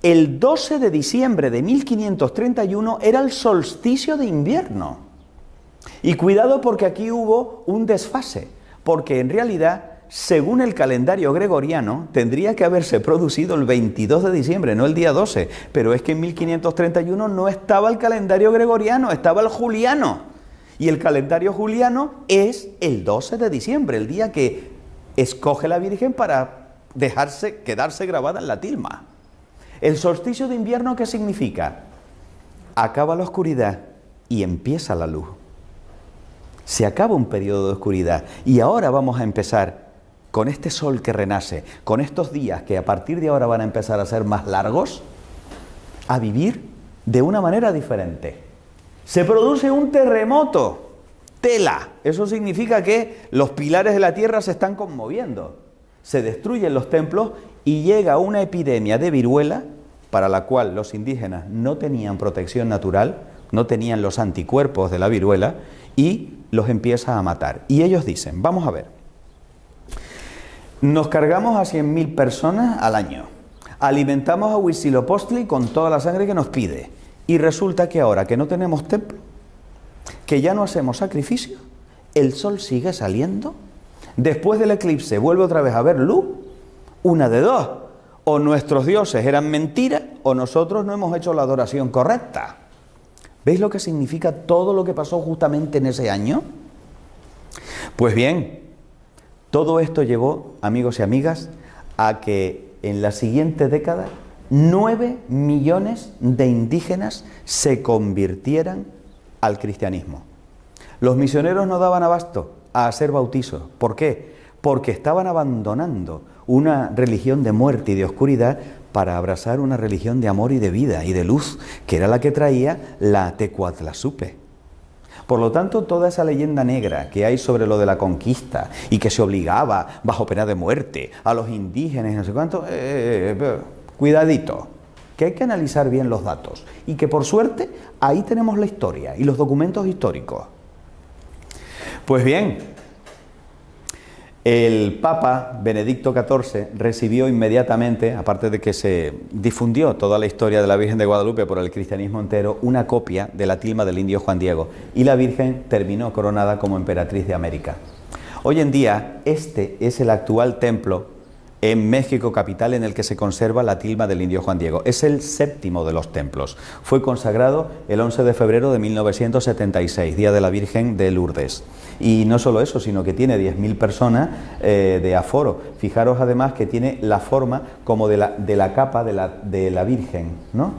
el 12 de diciembre de 1531 era el solsticio de invierno. Y cuidado, porque aquí hubo un desfase, porque en realidad, según el calendario gregoriano, tendría que haberse producido el 22 de diciembre, no el día 12, pero es que en 1531 no estaba el calendario gregoriano, estaba el juliano. Y el calendario juliano es el 12 de diciembre, el día que escoge la Virgen para quedarse grabada en la tilma. El solsticio de invierno, ¿qué significa? Acaba la oscuridad y empieza la luz. Se acaba un periodo de oscuridad y ahora vamos a empezar con este sol que renace, con estos días que a partir de ahora van a empezar a ser más largos, a vivir de una manera diferente. Se produce un terremoto, tela. Eso significa que los pilares de la tierra se están conmoviendo. Se destruyen los templos y llega una epidemia de viruela para la cual los indígenas no tenían protección natural, no tenían los anticuerpos de la viruela y los empieza a matar. Y ellos dicen, vamos a ver, nos cargamos a 100.000 personas al año, alimentamos a Huitzilopochtli con toda la sangre que nos pide. Y resulta que ahora que no tenemos templo, que ya no hacemos sacrificio, el sol sigue saliendo, después del eclipse vuelve otra vez a haber luz, una de dos, o nuestros dioses eran mentiras o nosotros no hemos hecho la adoración correcta. ¿Veis lo que significa todo lo que pasó justamente en ese año? Pues bien, todo esto llevó, amigos y amigas, a que en la siguiente década 9 millones de indígenas se convirtieran al cristianismo. Los misioneros no daban abasto a hacer bautizos. ¿Por qué? Porque estaban abandonando una religión de muerte y de oscuridad para abrazar una religión de amor y de vida y de luz, que era la que traía la Tecuatlazupe. Por lo tanto, toda esa leyenda negra que hay sobre lo de la conquista y que se obligaba bajo pena de muerte a los indígenas y no sé cuánto, cuidadito, que hay que analizar bien los datos y que por suerte ahí tenemos la historia y los documentos históricos. Pues bien, el Papa Benedicto XIV recibió inmediatamente, aparte de que se difundió toda la historia de la Virgen de Guadalupe por el cristianismo entero, una copia de la tilma del indio Juan Diego y la Virgen terminó coronada como emperatriz de América. Hoy en día este es el actual templo en México capital en el que se conserva la tilma del indio Juan Diego. Es el séptimo de los templos. Fue consagrado el 11 de febrero de 1976, Día de la Virgen de Lourdes. Y no solo eso, sino que tiene 10.000 personas de aforo. Fijaros además que tiene la forma como de la capa de la Virgen, ¿no?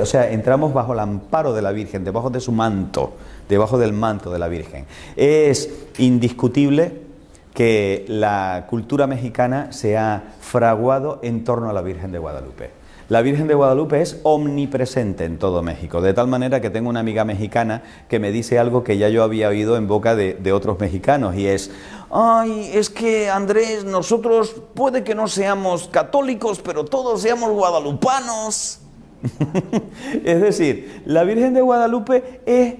O sea, entramos bajo el amparo de la Virgen, debajo de su manto, debajo del manto de la Virgen. Es indiscutible que la cultura mexicana se ha fraguado en torno a la Virgen de Guadalupe. La Virgen de Guadalupe es omnipresente en todo México, de tal manera que tengo una amiga mexicana que me dice algo que ya yo había oído en boca de otros mexicanos, y es: ay, es que Andrés, nosotros puede que no seamos católicos, pero todos seamos guadalupanos. Es decir, la Virgen de Guadalupe es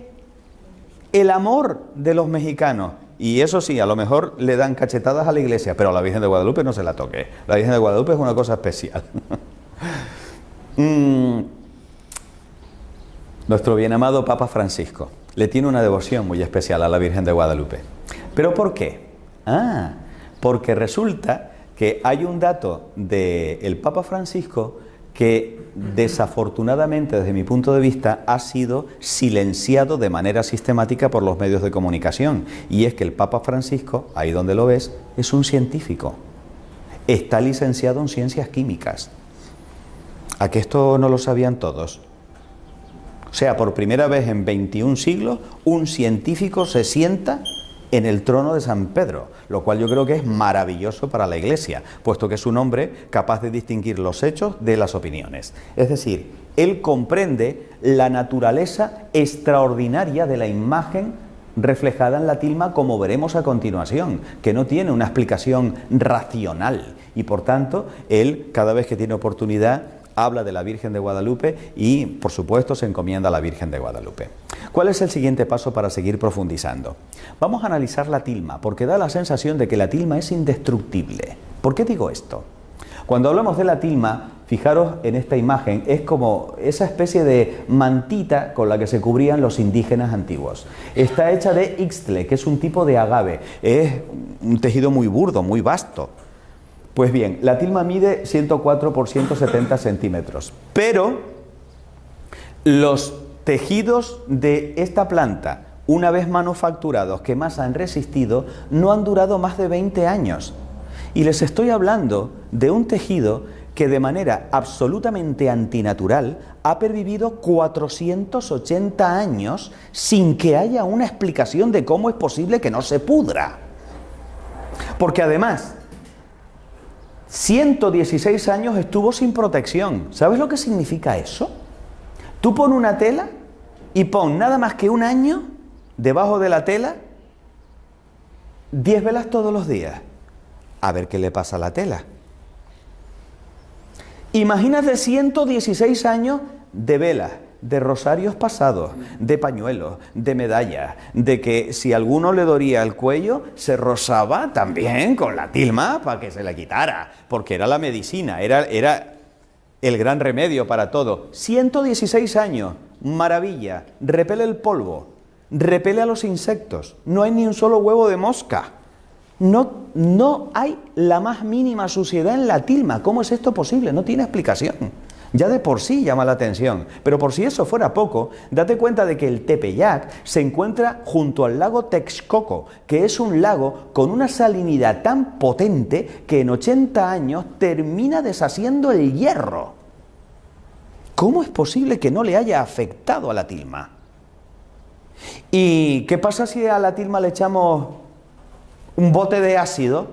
el amor de los mexicanos. Y eso sí, a lo mejor le dan cachetadas a la iglesia, pero a la Virgen de Guadalupe no se la toque. La Virgen de Guadalupe es una cosa especial. Nuestro bien amado Papa Francisco le tiene una devoción muy especial a la Virgen de Guadalupe. ¿Pero por qué? Porque resulta que hay un dato del Papa Francisco que desafortunadamente, desde mi punto de vista, ha sido silenciado de manera sistemática por los medios de comunicación, y es que el Papa Francisco, ahí donde lo ves, es un científico, está licenciado en ciencias químicas. ¿A que esto no lo sabían todos? O sea, por primera vez en 21 siglos, un científico se sienta en el trono de San Pedro, lo cual yo creo que es maravilloso para la Iglesia, puesto que es un hombre capaz de distinguir los hechos de las opiniones. Es decir, él comprende la naturaleza extraordinaria de la imagen reflejada en la tilma, como veremos a continuación, que no tiene una explicación racional, y por tanto, él, cada vez que tiene oportunidad, habla de la Virgen de Guadalupe y, por supuesto, se encomienda a la Virgen de Guadalupe. ¿Cuál es el siguiente paso para seguir profundizando? Vamos a analizar la tilma, porque da la sensación de que la tilma es indestructible. ¿Por qué digo esto? Cuando hablamos de la tilma, fijaros en esta imagen, es como esa especie de mantita con la que se cubrían los indígenas antiguos. Está hecha de ixtle, que es un tipo de agave. Es un tejido muy burdo, muy vasto. Pues bien, la tilma mide 104 por 170 centímetros, pero los tejidos de esta planta, una vez manufacturados, que más han resistido, no han durado más de 20 años. Y les estoy hablando de un tejido que de manera absolutamente antinatural ha pervivido 480 años sin que haya una explicación de cómo es posible que no se pudra. Porque además, 116 años estuvo sin protección. ¿Sabes lo que significa eso? Tú pon una tela y pon nada más que un año debajo de la tela, 10 velas todos los días. A ver qué le pasa a la tela. Imagínate 116 años de velas, de rosarios pasados, de pañuelos, de medallas, de que si a alguno le dolía el cuello, se rozaba también con la tilma para que se le quitara, porque era la medicina, era el gran remedio para todo. 116 años, maravilla, repele el polvo, repele a los insectos, no hay ni un solo huevo de mosca, no hay la más mínima suciedad en la tilma. ¿Cómo es esto posible? No tiene explicación. Ya de por sí llama la atención, pero por si eso fuera poco, date cuenta de que el Tepeyac se encuentra junto al lago Texcoco, que es un lago con una salinidad tan potente que en 80 años termina deshaciendo el hierro. ¿Cómo es posible que no le haya afectado a la tilma? ¿Y qué pasa si a la tilma le echamos un bote de ácido?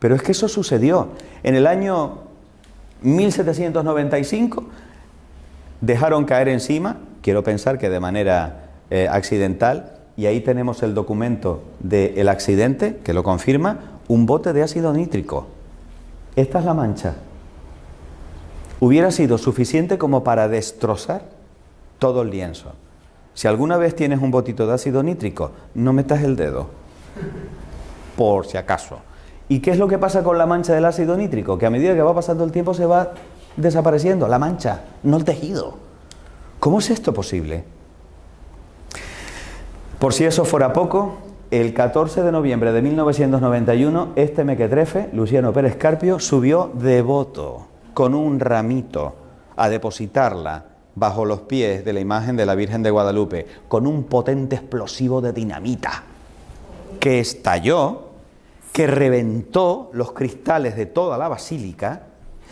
Pero es que eso sucedió en el año 1795, dejaron caer encima, quiero pensar que de manera accidental, y ahí tenemos el documento del accidente que lo confirma, un bote de ácido nítrico. Esta es la mancha. Hubiera sido suficiente como para destrozar todo el lienzo. Si alguna vez tienes un botito de ácido nítrico, no metas el dedo, por si acaso. ¿Y qué es lo que pasa con la mancha del ácido nítrico? Que a medida que va pasando el tiempo se va desapareciendo la mancha, no el tejido. ¿Cómo es esto posible? Por si eso fuera poco, el 14 de noviembre de 1991, este mequetrefe, Luciano Pérez Carpio, subió devoto con un ramito a depositarla bajo los pies de la imagen de la Virgen de Guadalupe, con un potente explosivo de dinamita que estalló, que reventó los cristales de toda la basílica,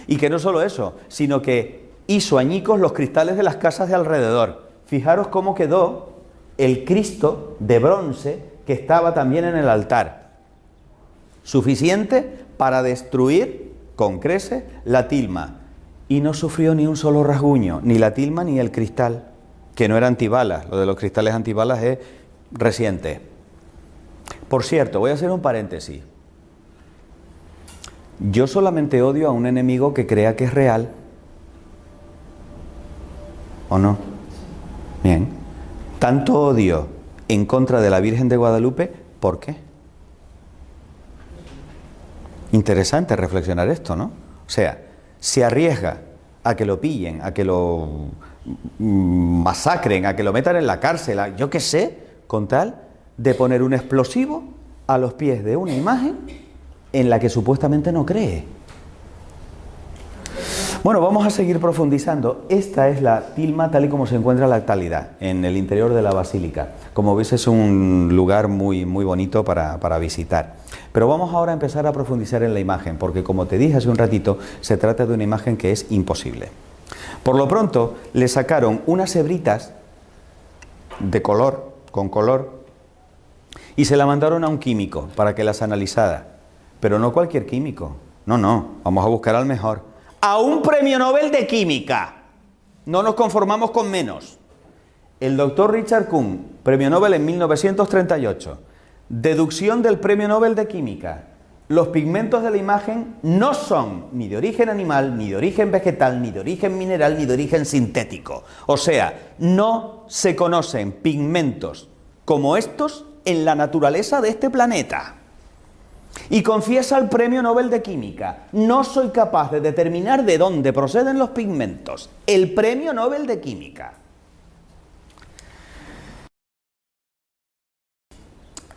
y que no solo eso, sino que hizo añicos los cristales de las casas de alrededor. Fijaros cómo quedó el Cristo de bronce que estaba también en el altar. Suficiente para destruir con creces la tilma. y no sufrió ni un solo rasguño, ni la tilma ni el cristal, que no era antibalas. Lo de los cristales antibalas es reciente. Por cierto, voy a hacer un paréntesis. Yo solamente odio a un enemigo que crea que es real. ¿O no? Bien. Tanto odio en contra de la Virgen de Guadalupe, ¿por qué? Interesante reflexionar esto, ¿no? O sea, se arriesga a que lo pillen, a que lo masacren, a que lo metan en la cárcel, yo qué sé, con tal de poner un explosivo a los pies de una imagen en la que supuestamente no cree. Bueno, vamos a seguir profundizando. Esta es la tilma tal y como se encuentra en la actualidad, en el interior de la basílica. Como veis, es un lugar muy bonito para visitar. Pero vamos ahora a empezar a profundizar en la imagen, porque como te dije hace un ratito, se trata de una imagen que es imposible. Por lo pronto, le sacaron unas hebritas de color, con color, y se la mandaron a un químico para que las analizara. Pero no cualquier químico. No, vamos a buscar al mejor. A un premio Nobel de Química. No nos conformamos con menos. El doctor Richard Kuhn, premio Nobel en 1938. Deducción del premio Nobel de Química. Los pigmentos de la imagen no son ni de origen animal, ni de origen vegetal, ni de origen mineral, ni de origen sintético. O sea, no se conocen pigmentos como estos en la naturaleza de este planeta. Y confiesa el premio Nobel de Química: no soy capaz de determinar de dónde proceden los pigmentos. El premio Nobel de Química.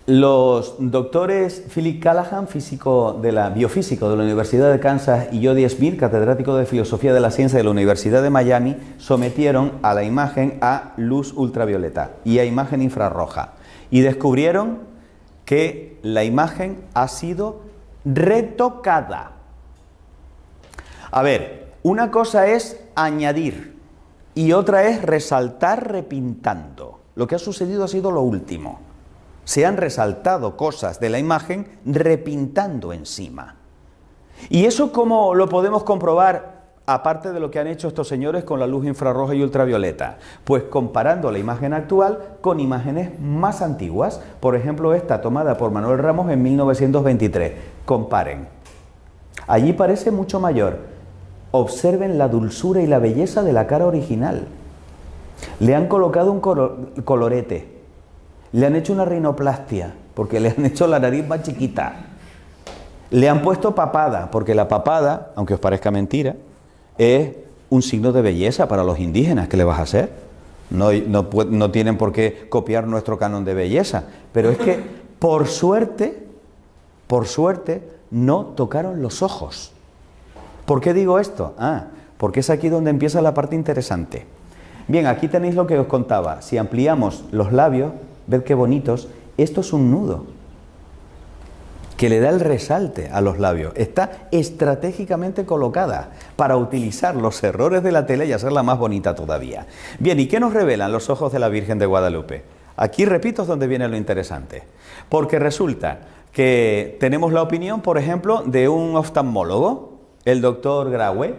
Los doctores Philip Callahan, biofísico de la Universidad de Kansas, y Jody Smith, catedrático de Filosofía de la Ciencia de la Universidad de Miami, sometieron a la imagen a luz ultravioleta y a imagen infrarroja, y descubrieron que la imagen ha sido retocada. A ver, una cosa es añadir y otra es resaltar repintando. Lo que ha sucedido ha sido lo último. Se han resaltado cosas de la imagen repintando encima. ¿Y eso cómo lo podemos comprobar, aparte de lo que han hecho estos señores con la luz infrarroja y ultravioleta? Pues comparando la imagen actual con imágenes más antiguas. Por ejemplo, esta tomada por Manuel Ramos en 1923. Comparen. Allí parece mucho mayor. Observen la dulzura y la belleza de la cara original. Le han colocado un colorete. Le han hecho una rinoplastia, porque le han hecho la nariz más chiquita. Le han puesto papada, porque la papada, aunque os parezca mentira, es un signo de belleza para los indígenas. ¿Qué le vas a hacer? No tienen por qué copiar nuestro canon de belleza. Pero es que, por suerte, no tocaron los ojos. ¿Por qué digo esto? Porque es aquí donde empieza la parte interesante. Bien, aquí tenéis lo que os contaba. Si ampliamos los labios, ved qué bonitos. Esto es un nudo que le da el resalte a los labios. Está estratégicamente colocada para utilizar los errores de la tela y hacerla más bonita todavía. Bien, ¿y qué nos revelan los ojos de la Virgen de Guadalupe? Aquí, repito, es donde viene lo interesante. Porque resulta que tenemos la opinión, por ejemplo, de un oftalmólogo, el doctor Graue,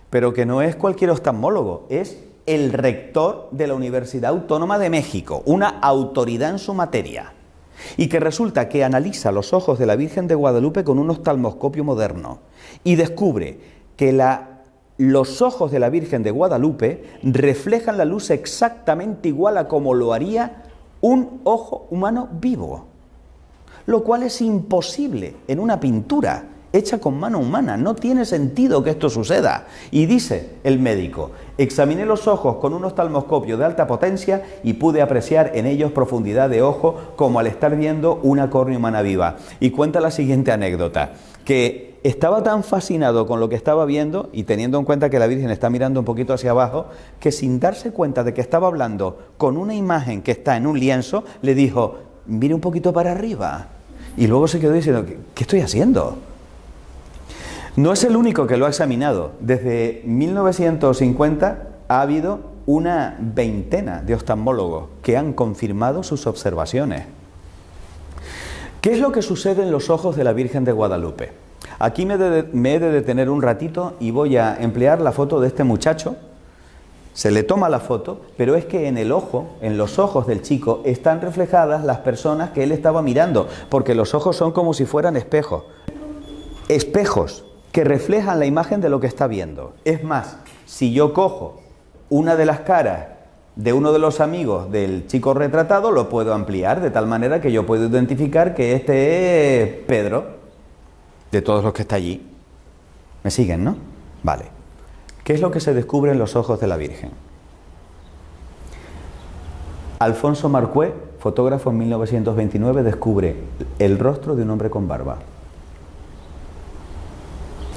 pero que no es cualquier oftalmólogo, es el rector de la Universidad Autónoma de México, una autoridad en su materia. Y que resulta que analiza los ojos de la Virgen de Guadalupe con un oftalmoscopio moderno y descubre que los ojos de la Virgen de Guadalupe reflejan la luz exactamente igual a como lo haría un ojo humano vivo, lo cual es imposible en una pintura hecha con mano humana. No tiene sentido que esto suceda. Y dice el médico: examiné los ojos con un oftalmoscopio de alta potencia y pude apreciar en ellos profundidad de ojo como al estar viendo una córnea humana viva. Y cuenta la siguiente anécdota, que estaba tan fascinado con lo que estaba viendo, y teniendo en cuenta que la Virgen está mirando un poquito hacia abajo, que sin darse cuenta de que estaba hablando con una imagen que está en un lienzo, le dijo: mire un poquito para arriba. Y luego se quedó diciendo: ¿qué estoy haciendo? No es el único que lo ha examinado. Desde 1950 ha habido una veintena de oftalmólogos que han confirmado sus observaciones. ¿Qué es lo que sucede en los ojos de la Virgen de Guadalupe? Aquí me he de detener un ratito y voy a emplear la foto de este muchacho. Se le toma la foto, pero es que en el ojo, en los ojos del chico, están reflejadas las personas que él estaba mirando, porque los ojos son como si fueran espejos. Espejos que reflejan la imagen de lo que está viendo. Es más, si yo cojo una de las caras de uno de los amigos del chico retratado, lo puedo ampliar de tal manera que yo puedo identificar que este es Pedro, de todos los que está allí. ¿Me siguen, no? Vale. ¿Qué es lo que se descubre en los ojos de la Virgen? Alfonso Marcué, fotógrafo en 1929, descubre el rostro de un hombre con barba.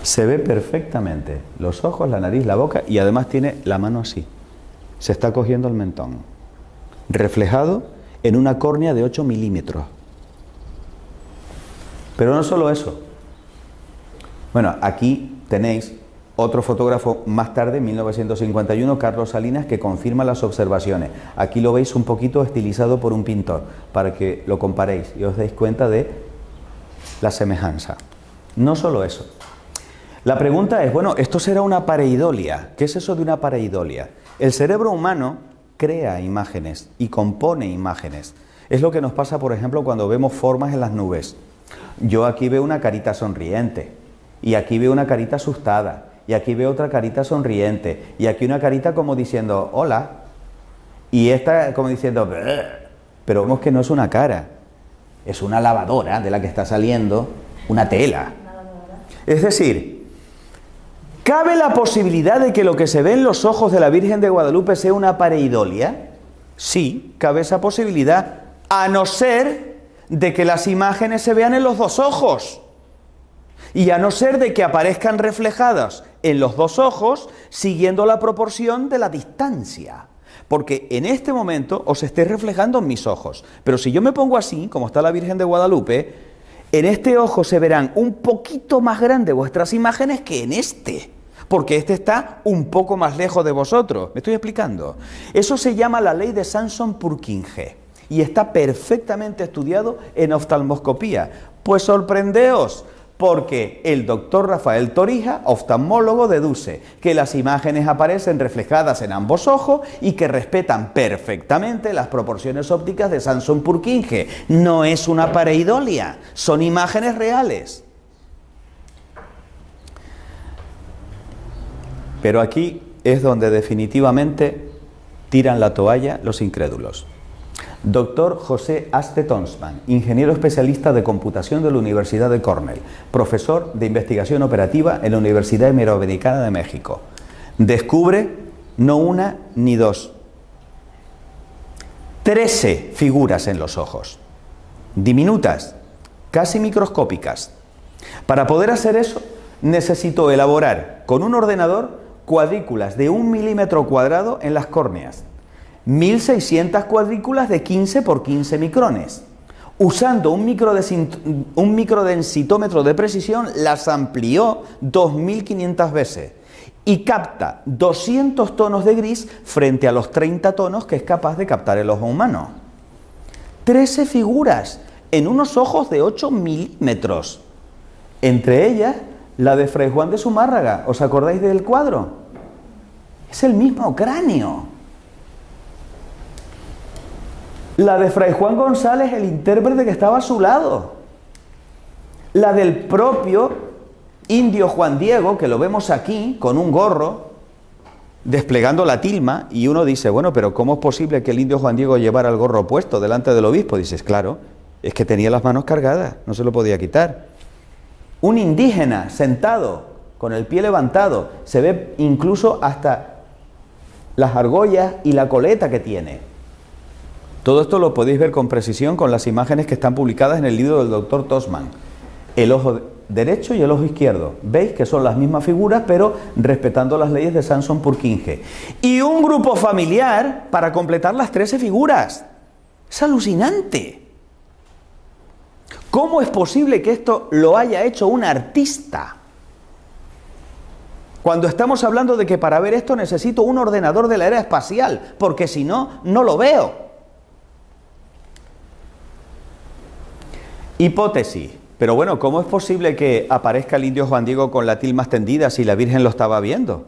Se ve perfectamente los ojos, la nariz, la boca y además tiene la mano así. Se está cogiendo el mentón, reflejado en una córnea de 8 milímetros. Pero no solo eso. Bueno, aquí tenéis otro fotógrafo más tarde, en 1951, Carlos Salinas, que confirma las observaciones. Aquí lo veis un poquito estilizado por un pintor, para que lo comparéis y os deis cuenta de la semejanza. No solo eso. La pregunta es, bueno, ¿esto será una pareidolia? ¿Qué es eso de una pareidolia? El cerebro humano crea imágenes y compone imágenes. Es lo que nos pasa, por ejemplo, cuando vemos formas en las nubes. Yo aquí veo una carita sonriente, y aquí veo una carita asustada, y aquí veo otra carita sonriente, y aquí una carita como diciendo, hola, y esta como diciendo, brr. Pero vemos que no es una cara, es una lavadora de la que está saliendo una tela. Es decir, ¿cabe la posibilidad de que lo que se ve en los ojos de la Virgen de Guadalupe sea una pareidolia? Sí, cabe esa posibilidad, a no ser de que las imágenes se vean en los dos ojos. Y a no ser de que aparezcan reflejadas en los dos ojos siguiendo la proporción de la distancia. Porque en este momento os esté reflejando en mis ojos. Pero si yo me pongo así, como está la Virgen de Guadalupe, en este ojo se verán un poquito más grandes vuestras imágenes que en este. Porque este está un poco más lejos de vosotros. ¿Me estoy explicando? Eso se llama la ley de Sanson-Purkinje. Y está perfectamente estudiado en oftalmoscopía. Pues sorprendeos, porque el doctor Rafael Torija, oftalmólogo, deduce que las imágenes aparecen reflejadas en ambos ojos y que respetan perfectamente las proporciones ópticas de Sanson-Purkinje. No es una pareidolia, son imágenes reales. Pero aquí es donde definitivamente tiran la toalla los incrédulos. Doctor José Aste Tonsman, ingeniero especialista de computación de la Universidad de Cornell, profesor de investigación operativa en la Universidad Iberoamericana de México. Descubre no una ni dos, 13 figuras en los ojos, diminutas, casi microscópicas. Para poder hacer eso, necesitó elaborar con un ordenador cuadrículas de 1 milímetro cuadrado en las córneas. 1600 cuadrículas de 15 por 15 micrones. Usando un microdensitómetro de precisión, las amplió 2500 veces y capta 200 tonos de gris frente a los 30 tonos que es capaz de captar el ojo humano. 13 figuras en unos ojos de 8 milímetros. Entre ellas, la de Fray Juan de Zumárraga. ¿Os acordáis del cuadro? Es el mismo cráneo. La de Fray Juan González, el intérprete que estaba a su lado. La del propio indio Juan Diego, que lo vemos aquí, con un gorro, desplegando la tilma, y uno dice, bueno, pero ¿cómo es posible que el indio Juan Diego llevara el gorro puesto delante del obispo? Dices, claro, es que tenía las manos cargadas, no se lo podía quitar. Un indígena sentado, con el pie levantado, se ve incluso hasta las argollas y la coleta que tiene. Todo esto lo podéis ver con precisión con las imágenes que están publicadas en el libro del doctor Tonsman. El ojo derecho y el ojo izquierdo. Veis que son las mismas figuras, pero respetando las leyes de Sanson-Purkinje. Y un grupo familiar para completar las 13 figuras. Es alucinante. ¿Cómo es posible que esto lo haya hecho un artista? Cuando estamos hablando de que para ver esto necesito un ordenador de la era espacial, porque si no, no lo veo. Hipótesis. Pero bueno, ¿cómo es posible que aparezca el indio Juan Diego con la tilma extendida si la Virgen lo estaba viendo?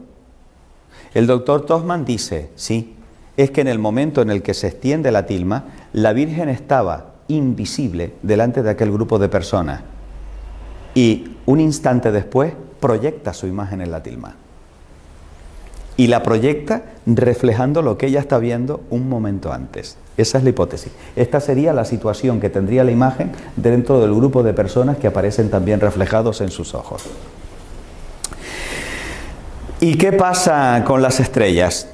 El doctor Tosman dice, sí, es que en el momento en el que se extiende la tilma, la Virgen estaba invisible delante de aquel grupo de personas y un instante después proyecta su imagen en la tilma. Y la proyecta reflejando lo que ella está viendo un momento antes. Esa es la hipótesis. Esta sería la situación que tendría la imagen dentro del grupo de personas que aparecen también reflejados en sus ojos. ¿Y qué pasa con las estrellas?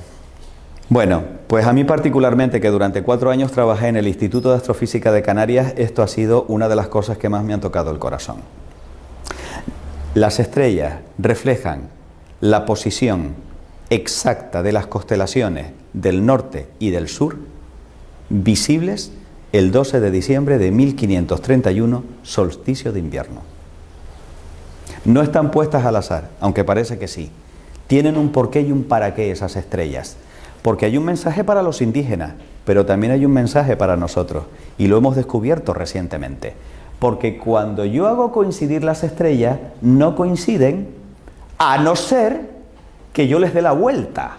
Bueno, pues a mí particularmente, que durante 4 años trabajé en el Instituto de Astrofísica de Canarias, esto ha sido una de las cosas que más me han tocado el corazón. Las estrellas reflejan la posición exacta de las constelaciones del norte y del sur, visibles el 12 de diciembre de 1531, solsticio de invierno. No están puestas al azar, aunque parece que sí. Tienen un porqué y un para qué esas estrellas. Porque hay un mensaje para los indígenas, pero también hay un mensaje para nosotros, y lo hemos descubierto recientemente. Porque cuando yo hago coincidir las estrellas, no coinciden, a no ser que yo les dé la vuelta.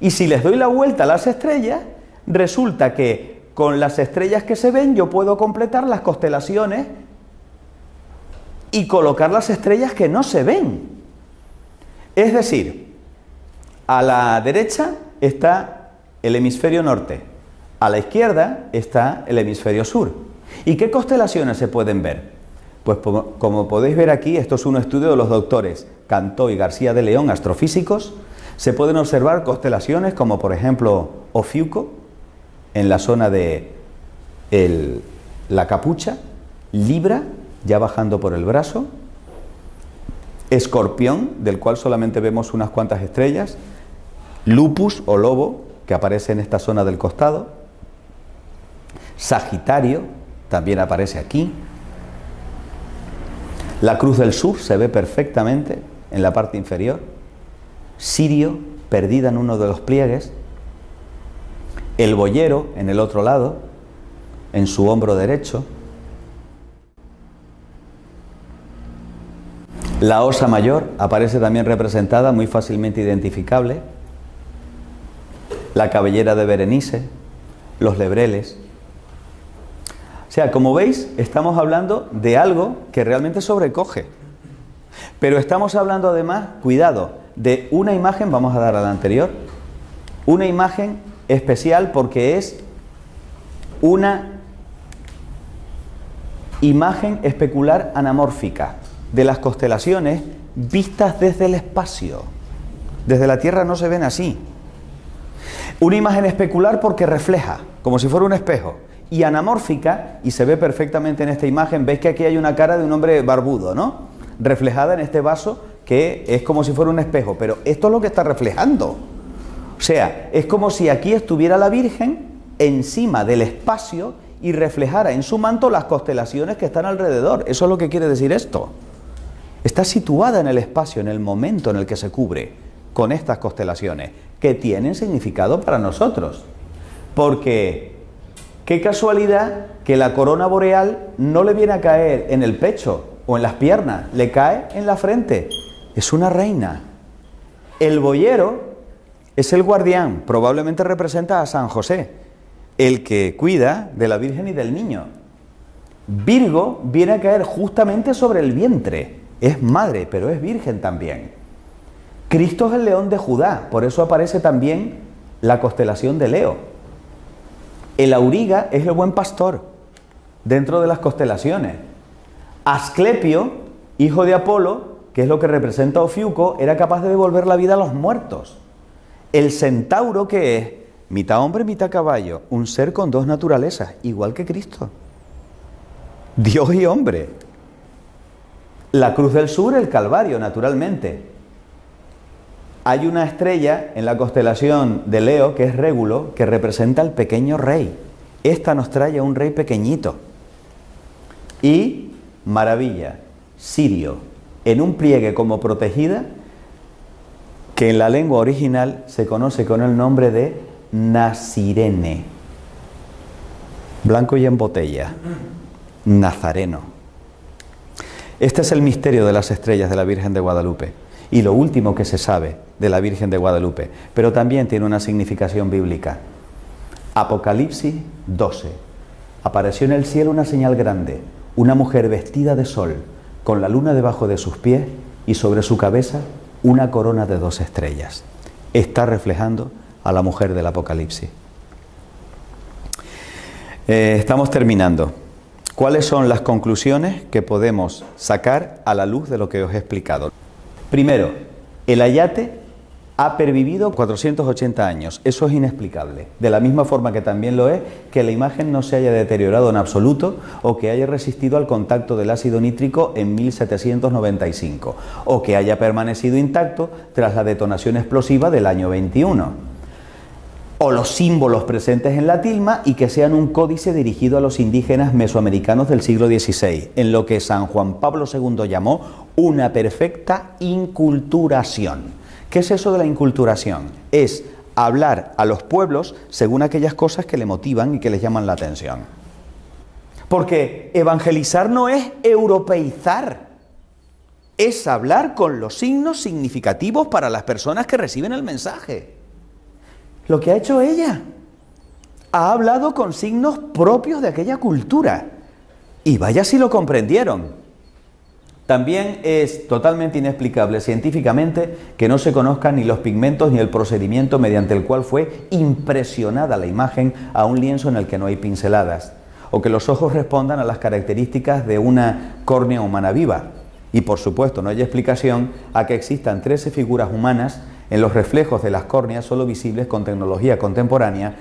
Y si les doy la vuelta a las estrellas, resulta que con las estrellas que se ven yo puedo completar las constelaciones y colocar las estrellas que no se ven. Es decir, a la derecha está el hemisferio norte, a la izquierda está el hemisferio sur. ¿Y qué constelaciones se pueden ver? Pues como podéis ver aquí, esto es un estudio de los doctores Cantó y García de León, astrofísicos. Se pueden observar constelaciones como por ejemplo Ofiuco, en la zona de la capucha, Libra, ya bajando por el brazo, Escorpión, del cual solamente vemos unas cuantas estrellas, Lupus o lobo, que aparece en esta zona del costado, Sagitario, también aparece aquí, la Cruz del Sur se ve perfectamente en la parte inferior, Sirio, perdida en uno de los pliegues, el boyero en el otro lado, en su hombro derecho, la Osa Mayor aparece también representada, muy fácilmente identificable, la cabellera de Berenice, los lebreles. O sea, como veis, estamos hablando de algo que realmente sobrecoge. Pero estamos hablando además, cuidado, de una imagen, vamos a dar a la anterior, una imagen especial porque es una imagen especular anamórfica de las constelaciones vistas desde el espacio. Desde la Tierra no se ven así. Una imagen especular porque refleja, como si fuera un espejo, y anamórfica, y se ve perfectamente en esta imagen, veis que aquí hay una cara de un hombre barbudo, ¿no? Reflejada en este vaso que es como si fuera un espejo, pero esto es lo que está reflejando. O sea, es como si aquí estuviera la Virgen encima del espacio y reflejara en su manto las constelaciones que están alrededor. Eso es lo que quiere decir esto. Está situada en el espacio, en el momento en el que se cubre con estas constelaciones, que tienen significado para nosotros. Porque qué casualidad que la corona boreal no le viene a caer en el pecho o en las piernas, le cae en la frente. Es una reina. El boyero es el guardián, probablemente representa a San José, el que cuida de la Virgen y del niño. Virgo viene a caer justamente sobre el vientre, es madre, pero es virgen también. Cristo es el león de Judá, por eso aparece también la constelación de Leo. El auriga es el buen pastor dentro de las constelaciones. Asclepio, hijo de Apolo, que es lo que representa a Ofiuco, era capaz de devolver la vida a los muertos. El centauro, que es mitad hombre, mitad caballo, un ser con dos naturalezas, igual que Cristo. Dios y hombre. La Cruz del Sur, el Calvario, naturalmente. Hay una estrella en la constelación de Leo, que es Régulo, que representa al pequeño rey. Esta nos trae a un rey pequeñito. Y, maravilla, Sirio, en un pliegue como protegida, que en la lengua original se conoce con el nombre de Nasirene. Blanco y en botella. Nazareno. Este es el misterio de las estrellas de la Virgen de Guadalupe y lo último que se sabe de la Virgen de Guadalupe, pero también tiene una significación bíblica. Apocalipsis 12. Apareció en el cielo una señal grande, una mujer vestida de sol, con la luna debajo de sus pies y sobre su cabeza una corona de 2 estrellas. Está reflejando a la mujer del Apocalipsis. Estamos terminando. ¿Cuáles son las conclusiones que podemos sacar a la luz de lo que os he explicado? Primero, el ayate ha pervivido 480 años. Eso es inexplicable. De la misma forma que también lo es que la imagen no se haya deteriorado en absoluto o que haya resistido al contacto del ácido nítrico en 1795 o que haya permanecido intacto tras la detonación explosiva del año 21. O los símbolos presentes en la tilma y que sean un códice dirigido a los indígenas mesoamericanos del siglo XVI, en lo que San Juan Pablo II llamó una perfecta inculturación. ¿Qué es eso de la inculturación? Es hablar a los pueblos según aquellas cosas que le motivan y que les llaman la atención. Porque evangelizar no es europeizar, es hablar con los signos significativos para las personas que reciben el mensaje. Lo que ha hecho ella, ha hablado con signos propios de aquella cultura. Y vaya si lo comprendieron. También es totalmente inexplicable científicamente que no se conozcan ni los pigmentos ni el procedimiento mediante el cual fue impresionada la imagen a un lienzo en el que no hay pinceladas, o que los ojos respondan a las características de una córnea humana viva. Y por supuesto no hay explicación a que existan 13 figuras humanas en los reflejos de las córneas solo visibles con tecnología contemporánea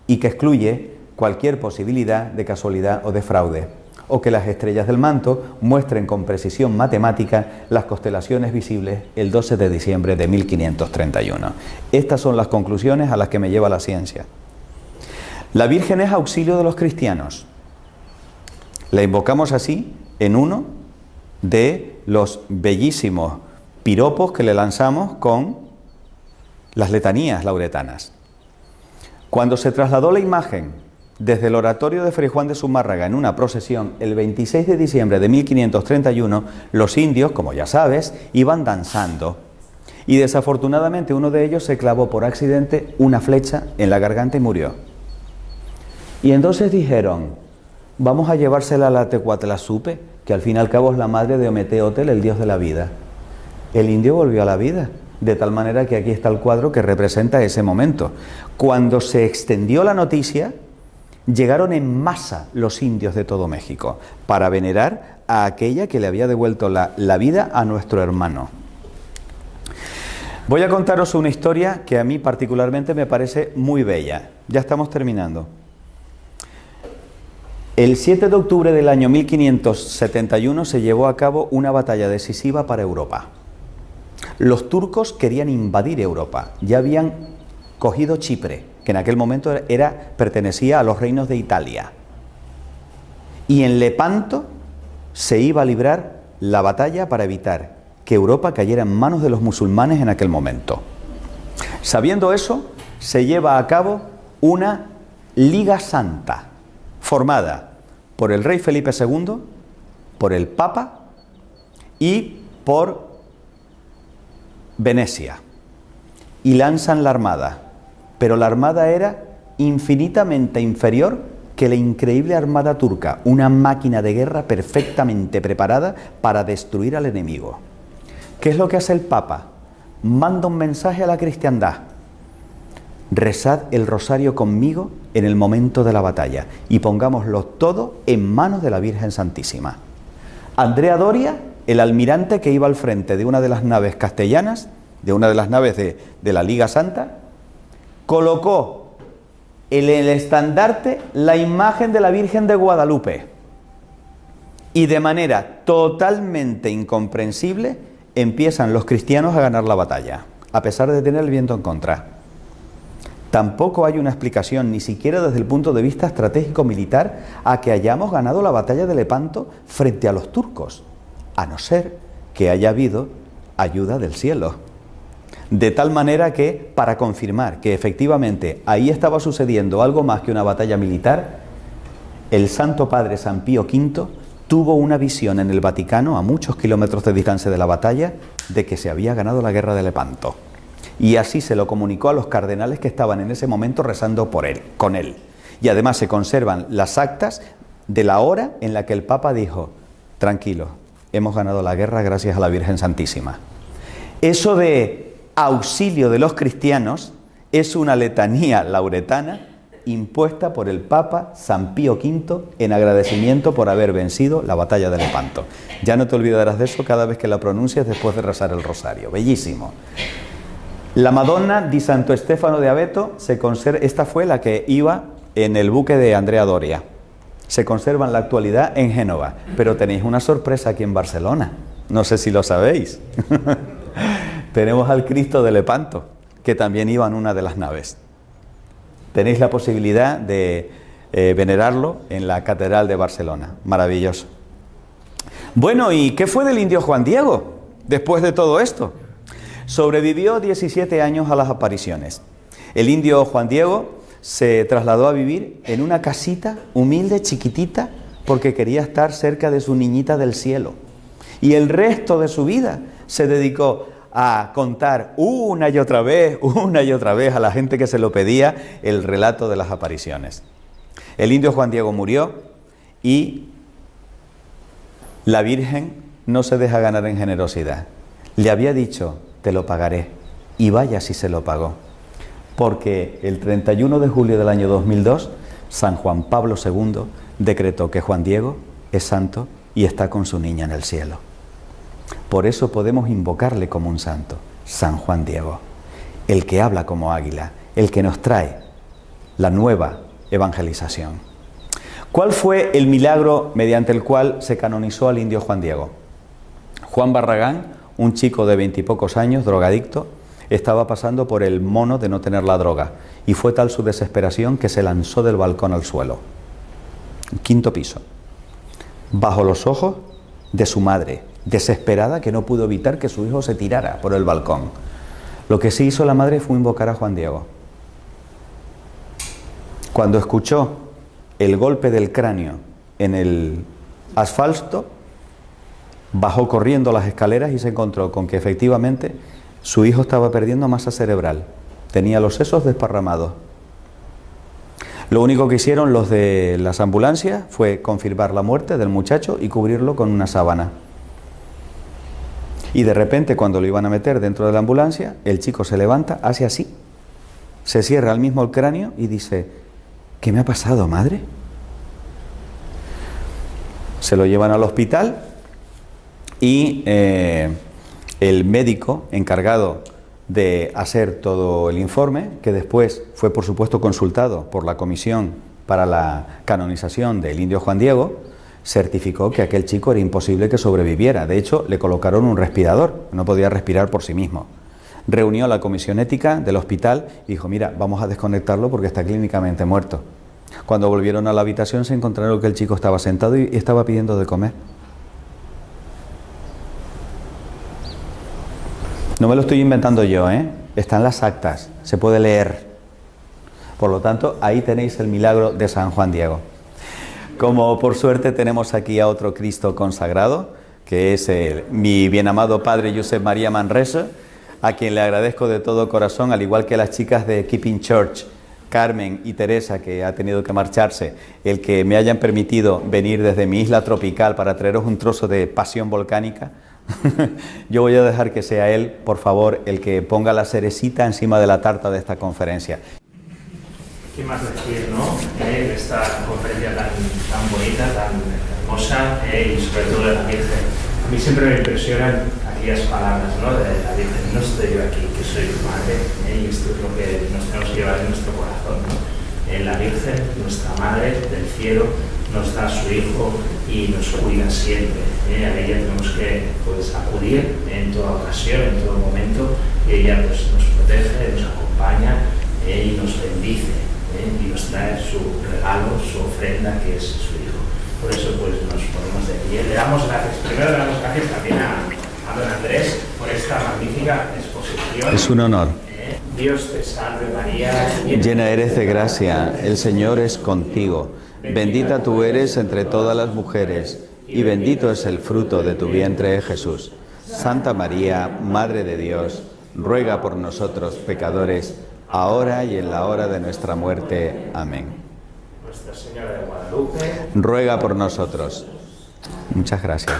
y que excluye cualquier posibilidad de casualidad o de fraude, o que las estrellas del manto muestren con precisión matemática las constelaciones visibles el 12 de diciembre de 1531. Estas son las conclusiones a las que me lleva la ciencia. La Virgen es auxilio de los cristianos. La invocamos así en uno de los bellísimos piropos que le lanzamos con las letanías lauretanas. Cuando se trasladó la imagen desde el oratorio de Fray Juan de Zumárraga en una procesión el 26 de diciembre de 1531, los indios, como ya sabes, iban danzando y desafortunadamente uno de ellos se clavó por accidente una flecha en la garganta y murió. Y entonces dijeron, vamos a llevársela a la Tecuatlazupe, que al fin y al cabo es la madre de Ometeotl, el dios de la vida. El indio volvió a la vida. De tal manera que aquí está el cuadro que representa ese momento. Cuando se extendió la noticia, llegaron en masa los indios de todo México para venerar a aquella que le había devuelto la vida a nuestro hermano. Voy a contaros una historia que a mí particularmente me parece muy bella. Ya estamos terminando. El 7 de octubre del año 1571 se llevó a cabo una batalla decisiva para Europa. Los turcos querían invadir Europa, ya habían cogido Chipre, que en aquel momento pertenecía a los reinos de Italia. Y en Lepanto se iba a librar la batalla para evitar que Europa cayera en manos de los musulmanes en aquel momento. Sabiendo eso, se lleva a cabo una Liga Santa, formada por el rey Felipe II, por el Papa y por Venecia, y lanzan la armada, pero la armada era infinitamente inferior que la increíble armada turca, una máquina de guerra perfectamente preparada para destruir al enemigo. ¿Qué es lo que hace el Papa? Manda un mensaje a la cristiandad: rezad el rosario conmigo en el momento de la batalla y pongámoslo todo en manos de la Virgen Santísima. Andrea Doria, el almirante que iba al frente de una de las naves castellanas, de una de las naves de la Liga Santa, colocó en el estandarte la imagen de la Virgen de Guadalupe y de manera totalmente incomprensible empiezan los cristianos a ganar la batalla, a pesar de tener el viento en contra. Tampoco hay una explicación, ni siquiera desde el punto de vista estratégico militar, a que hayamos ganado la batalla de Lepanto frente a los turcos, a no ser que haya habido ayuda del cielo. De tal manera que, para confirmar que efectivamente ahí estaba sucediendo algo más que una batalla militar, el Santo Padre San Pío V tuvo una visión en el Vaticano, a muchos kilómetros de distancia de la batalla, de que se había ganado la guerra de Lepanto. Y así se lo comunicó a los cardenales que estaban en ese momento rezando por él, con él. Y además se conservan las actas de la hora en la que el Papa dijo: tranquilo, hemos ganado la guerra gracias a la Virgen Santísima. Eso de auxilio de los cristianos es una letanía lauretana impuesta por el Papa San Pío V en agradecimiento por haber vencido la batalla de Lepanto. Ya no te olvidarás de eso cada vez que la pronuncias después de rezar el rosario. Bellísimo. La Madonna di Santo Stefano de Abeto se conserva, esta fue la que iba en el buque de Andrea Doria. Se conserva en la actualidad en Génova, pero tenéis una sorpresa aquí en Barcelona. No sé si lo sabéis. Tenemos al Cristo de Lepanto, que también iba en una de las naves. Tenéis la posibilidad de venerarlo en la Catedral de Barcelona. Maravilloso. Bueno, ¿y qué fue del indio Juan Diego después de todo esto? Sobrevivió 17 años a las apariciones. El indio Juan Diego se trasladó a vivir en una casita humilde, chiquitita, porque quería estar cerca de su niñita del cielo. Y el resto de su vida se dedicó a contar una y otra vez a la gente que se lo pedía el relato de las apariciones. El indio Juan Diego murió y la Virgen no se deja ganar en generosidad. Le había dicho: te lo pagaré, y vaya si se lo pagó. Porque el 31 de julio del año 2002, San Juan Pablo II decretó que Juan Diego es santo y está con su niña en el cielo. Por eso podemos invocarle como un santo, San Juan Diego, el que habla como águila, el que nos trae la nueva evangelización. ¿Cuál fue el milagro mediante el cual se canonizó al indio Juan Diego? Juan Barragán, un chico de 20 y pocos años, drogadicto, estaba pasando por el mono de no tener la droga, y fue tal su desesperación que se lanzó del balcón al suelo. Quinto piso. Bajo los ojos de su madre, desesperada, que no pudo evitar que su hijo se tirara por el balcón. Lo que sí hizo la madre fue invocar a Juan Diego. Cuando escuchó el golpe del cráneo en el asfalto, bajó corriendo las escaleras y se encontró con que efectivamente su hijo estaba perdiendo masa cerebral, tenía los sesos desparramados. Lo único que hicieron los de las ambulancias fue confirmar la muerte del muchacho y cubrirlo con una sábana. Y de repente, cuando lo iban a meter dentro de la ambulancia, el chico se levanta, hace así, se cierra al mismo el cráneo y dice: ¿qué me ha pasado, madre? Se lo llevan al hospital y el médico encargado de hacer todo el informe, que después fue por supuesto consultado por la comisión para la canonización del indio Juan Diego, certificó que aquel chico era imposible que sobreviviera. De hecho, le colocaron un respirador, no podía respirar por sí mismo. Reunió a la comisión ética del hospital y dijo: mira, vamos a desconectarlo porque está clínicamente muerto. Cuando volvieron a la habitación se encontraron que el chico estaba sentado y estaba pidiendo de comer. No me lo estoy inventando yo, están las actas, se puede leer. Por lo tanto, ahí tenéis el milagro de San Juan Diego. Como por suerte tenemos aquí a otro Cristo consagrado, que es mi bien amado padre Josep María Manresa, a quien le agradezco de todo corazón, al igual que a las chicas de Keeping Church, Carmen y Teresa, que ha tenido que marcharse, el que me hayan permitido venir desde mi isla tropical para traeros un trozo de pasión volcánica. Yo voy a dejar que sea él, por favor, el que ponga la cerecita encima de la tarta de esta conferencia. ¿Qué más decir, no? De esta conferencia tan bonita, tan hermosa, y sobre todo de la Virgen. A mí siempre me impresionan aquellas palabras, ¿no? De la Virgen: no estoy yo aquí, que soy tu madre, y esto es lo que nos tenemos que llevar en nuestro corazón, ¿no? La Virgen, nuestra madre del cielo, nos da a su Hijo y nos cuida siempre. A ella tenemos que acudir en toda ocasión, en todo momento, y ella nos protege, nos acompaña y nos bendice, y nos trae su regalo, su ofrenda, que es su Hijo. Por eso nos ponemos de pie. Le damos gracias. Primero le damos gracias también a don Andrés por esta magnífica exposición. Es un honor. Dios te salve María, llena eres de gracia, el Señor es contigo. Bendita tú eres entre todas las mujeres, y bendito es el fruto de tu vientre, Jesús. Santa María, Madre de Dios, ruega por nosotros pecadores, ahora y en la hora de nuestra muerte. Amén. Nuestra Señora de Guadalupe, Ruega por nosotros. Muchas gracias.